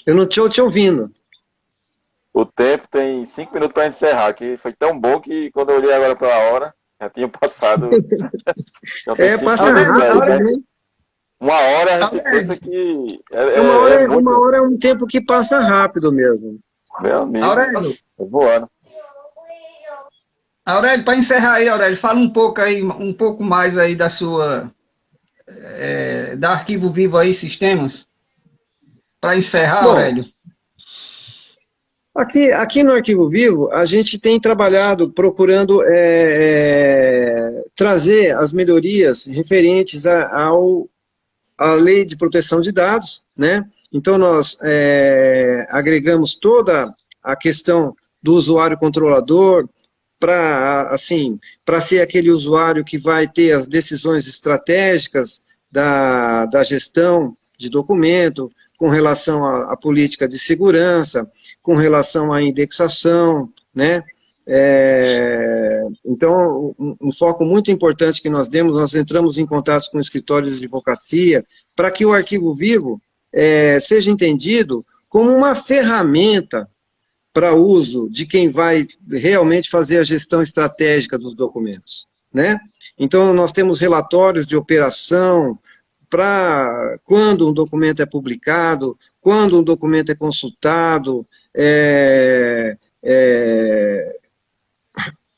Eu não estou te ouvindo. O tempo tem 5 minutos para encerrar, que foi tão bom que quando eu olhei agora para a hora, já tinha passado. Já tem 5 passa minutos rápido, aí, né? 1 hora a gente pensa que Uma hora é um tempo que passa rápido mesmo. Meu amigo, Aurélio. tá voando. Aurélio, para encerrar aí, Aurélio, fala um pouco mais aí da sua da Arquivo Vivo aí, sistemas. Para encerrar, Bom, Aurélio. Aqui no Arquivo Vivo, a gente tem trabalhado procurando trazer as melhorias referentes à Lei de Proteção de Dados, né? Então, nós agregamos toda a questão do usuário controlador para ser aquele usuário que vai ter as decisões estratégicas da gestão de documento, com relação à política de segurança, com relação à indexação, né? Então, um foco muito importante que nós demos, nós entramos em contato com escritórios de advocacia, para que o Arquivo Vivo seja entendido como uma ferramenta para uso de quem vai realmente fazer a gestão estratégica dos documentos, né? Então, nós temos relatórios de operação para quando um documento é publicado, quando um documento é consultado,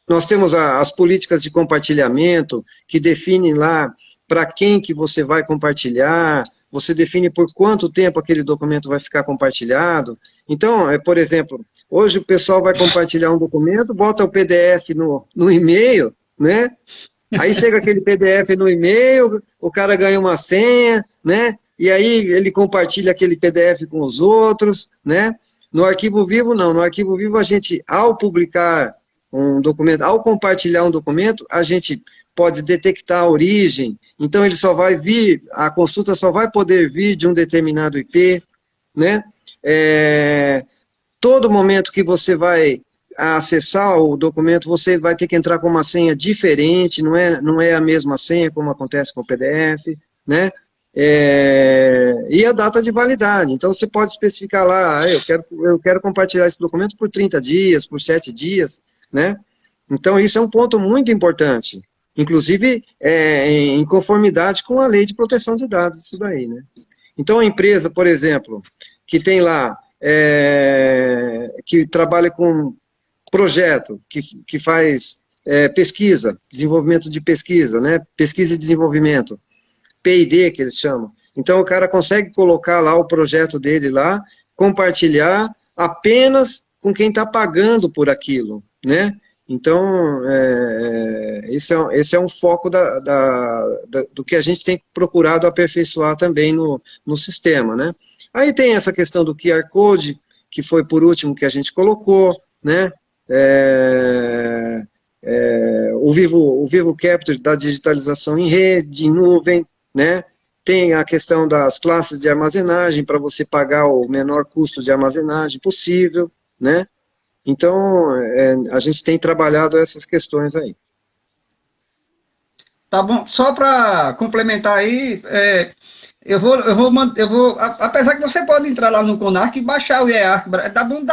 nós temos as políticas de compartilhamento, que definem lá para quem que você vai compartilhar, você define por quanto tempo aquele documento vai ficar compartilhado. Então, por exemplo, hoje o pessoal vai compartilhar um documento, bota o PDF no e-mail, né? Aí chega aquele PDF no e-mail, o cara ganha uma senha, né? E aí ele compartilha aquele PDF com os outros, né? No Arquivo Vivo, não. No Arquivo Vivo, a gente, ao publicar um documento, ao compartilhar um documento, a gente pode detectar a origem, então ele só vai vir, a consulta só vai poder vir de um determinado IP, né? Todo momento que você vai acessar o documento, você vai ter que entrar com uma senha diferente, não é a mesma senha como acontece com o PDF, né? E a data de validade. Então, você pode especificar lá, eu quero compartilhar esse documento por 30 dias, por 7 dias, né? Então, isso é um ponto muito importante. Inclusive, em conformidade com a lei de proteção de dados, isso daí, né? Então, a empresa, por exemplo, que tem lá, que trabalha com projeto, que faz pesquisa, desenvolvimento de pesquisa, né? Pesquisa e desenvolvimento, P&D, que eles chamam. Então, o cara consegue colocar lá o projeto dele lá, compartilhar apenas com quem está pagando por aquilo, né? Então, esse é um foco do que a gente tem procurado aperfeiçoar também no sistema, né? Aí tem essa questão do QR Code, que foi por último que a gente colocou, né? O Vivo Capture da digitalização em rede, em nuvem, né? Tem a questão das classes de armazenagem, para você pagar o menor custo de armazenagem possível, né? Então, a gente tem trabalhado essas questões aí. Tá bom, só para complementar aí, apesar que você pode entrar lá no Conarc e baixar o IEARC, tá bom,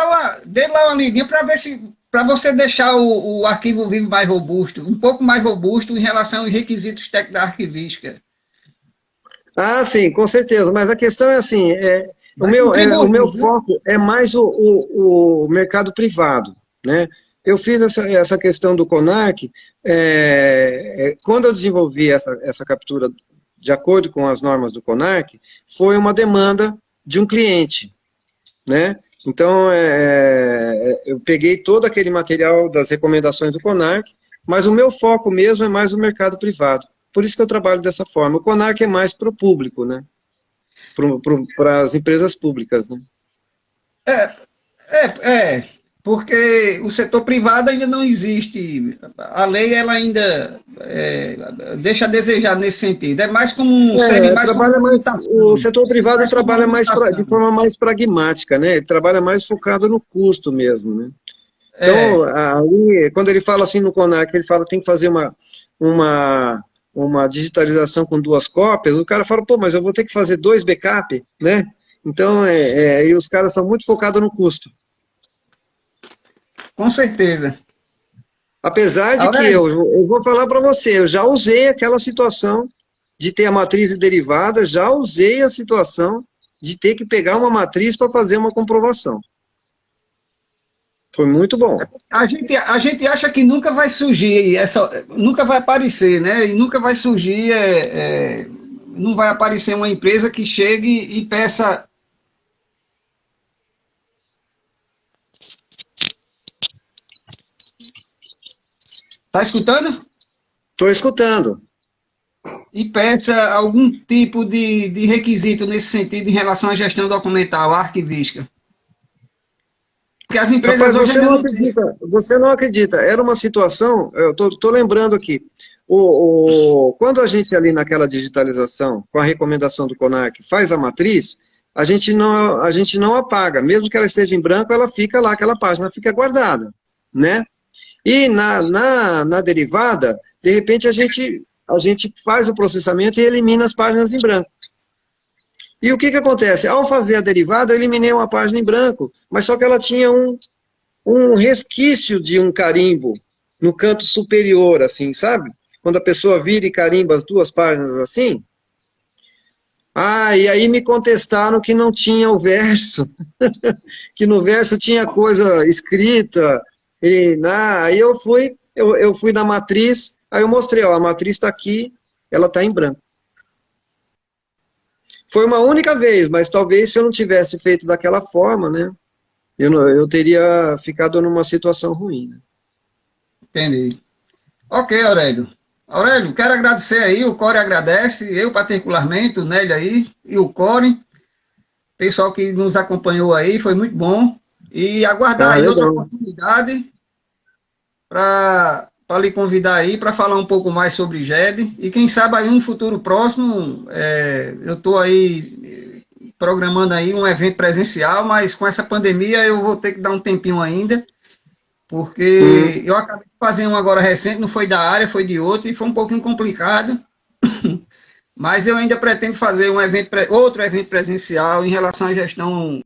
dê lá uma lidinha para você deixar o arquivo vivo mais robusto, um pouco mais robusto em relação aos requisitos técnicos da arquivística. Ah, sim, com certeza, mas a questão é assim, o meu foco é mais o mercado privado, né? Eu fiz essa questão do Conarc, quando eu desenvolvi essa captura de acordo com as normas do Conarc, foi uma demanda de um cliente, né? Então, eu peguei todo aquele material das recomendações do Conarc, mas o meu foco mesmo é mais o mercado privado. Por isso que eu trabalho dessa forma. O Conarc é mais para o público, né? Para as empresas públicas, né? Porque o setor privado ainda não existe. A lei, ela ainda deixa a desejar nesse sentido. É mais como o setor privado trabalha de forma mais pragmática, né? Ele trabalha mais focado no custo mesmo, né? Então, ali, quando ele fala assim no Conarc, ele fala que tem que fazer uma digitalização com 2 cópias, o cara fala, pô, mas eu vou ter que fazer 2 backup, né? Então, e os caras são muito focados no custo. Com certeza. Apesar de que eu vou falar para você, eu já usei aquela situação de ter a matriz e derivada, já usei a situação de ter que pegar uma matriz para fazer uma comprovação. Foi muito bom. A gente acha que nunca vai surgir, nunca vai aparecer, né? E nunca vai surgir, não vai aparecer uma empresa que chegue e peça. Tá escutando? Estou escutando. E peça algum tipo de requisito nesse sentido em relação à gestão documental, arquivística. Porque as empresas Rapaz, você não acredita. Era uma situação, eu estou lembrando aqui, quando a gente ali naquela digitalização, com a recomendação do Conarc, faz a matriz, a gente não apaga, mesmo que ela esteja em branco, ela fica lá, aquela página fica guardada, né? E na derivada, de repente a gente faz o processamento e elimina as páginas em branco. E o que acontece? Ao fazer a derivada, eu eliminei uma página em branco, mas só que ela tinha um resquício de um carimbo no canto superior, assim, sabe? Quando a pessoa vira e carimba as 2 páginas assim. E aí me contestaram que não tinha o verso, que no verso tinha coisa escrita, aí eu fui na matriz, aí eu mostrei, ó, a matriz está aqui, ela está em branco. Foi uma única vez, mas talvez se eu não tivesse feito daquela forma, né, eu teria ficado numa situação ruim. Né? Entendi. Ok, Aurélio. Aurélio, quero agradecer aí, o Core agradece, eu particularmente, o Nélio aí, e o Core, pessoal que nos acompanhou aí, foi muito bom. E aguardar aí outra oportunidade para lhe convidar aí para falar um pouco mais sobre GED. E quem sabe aí no futuro próximo, eu estou aí programando aí um evento presencial, mas com essa pandemia eu vou ter que dar um tempinho ainda, porque eu acabei de fazer um agora recente, não foi da área, foi de outro, e foi um pouquinho complicado. Mas eu ainda pretendo fazer outro evento presencial em relação à gestão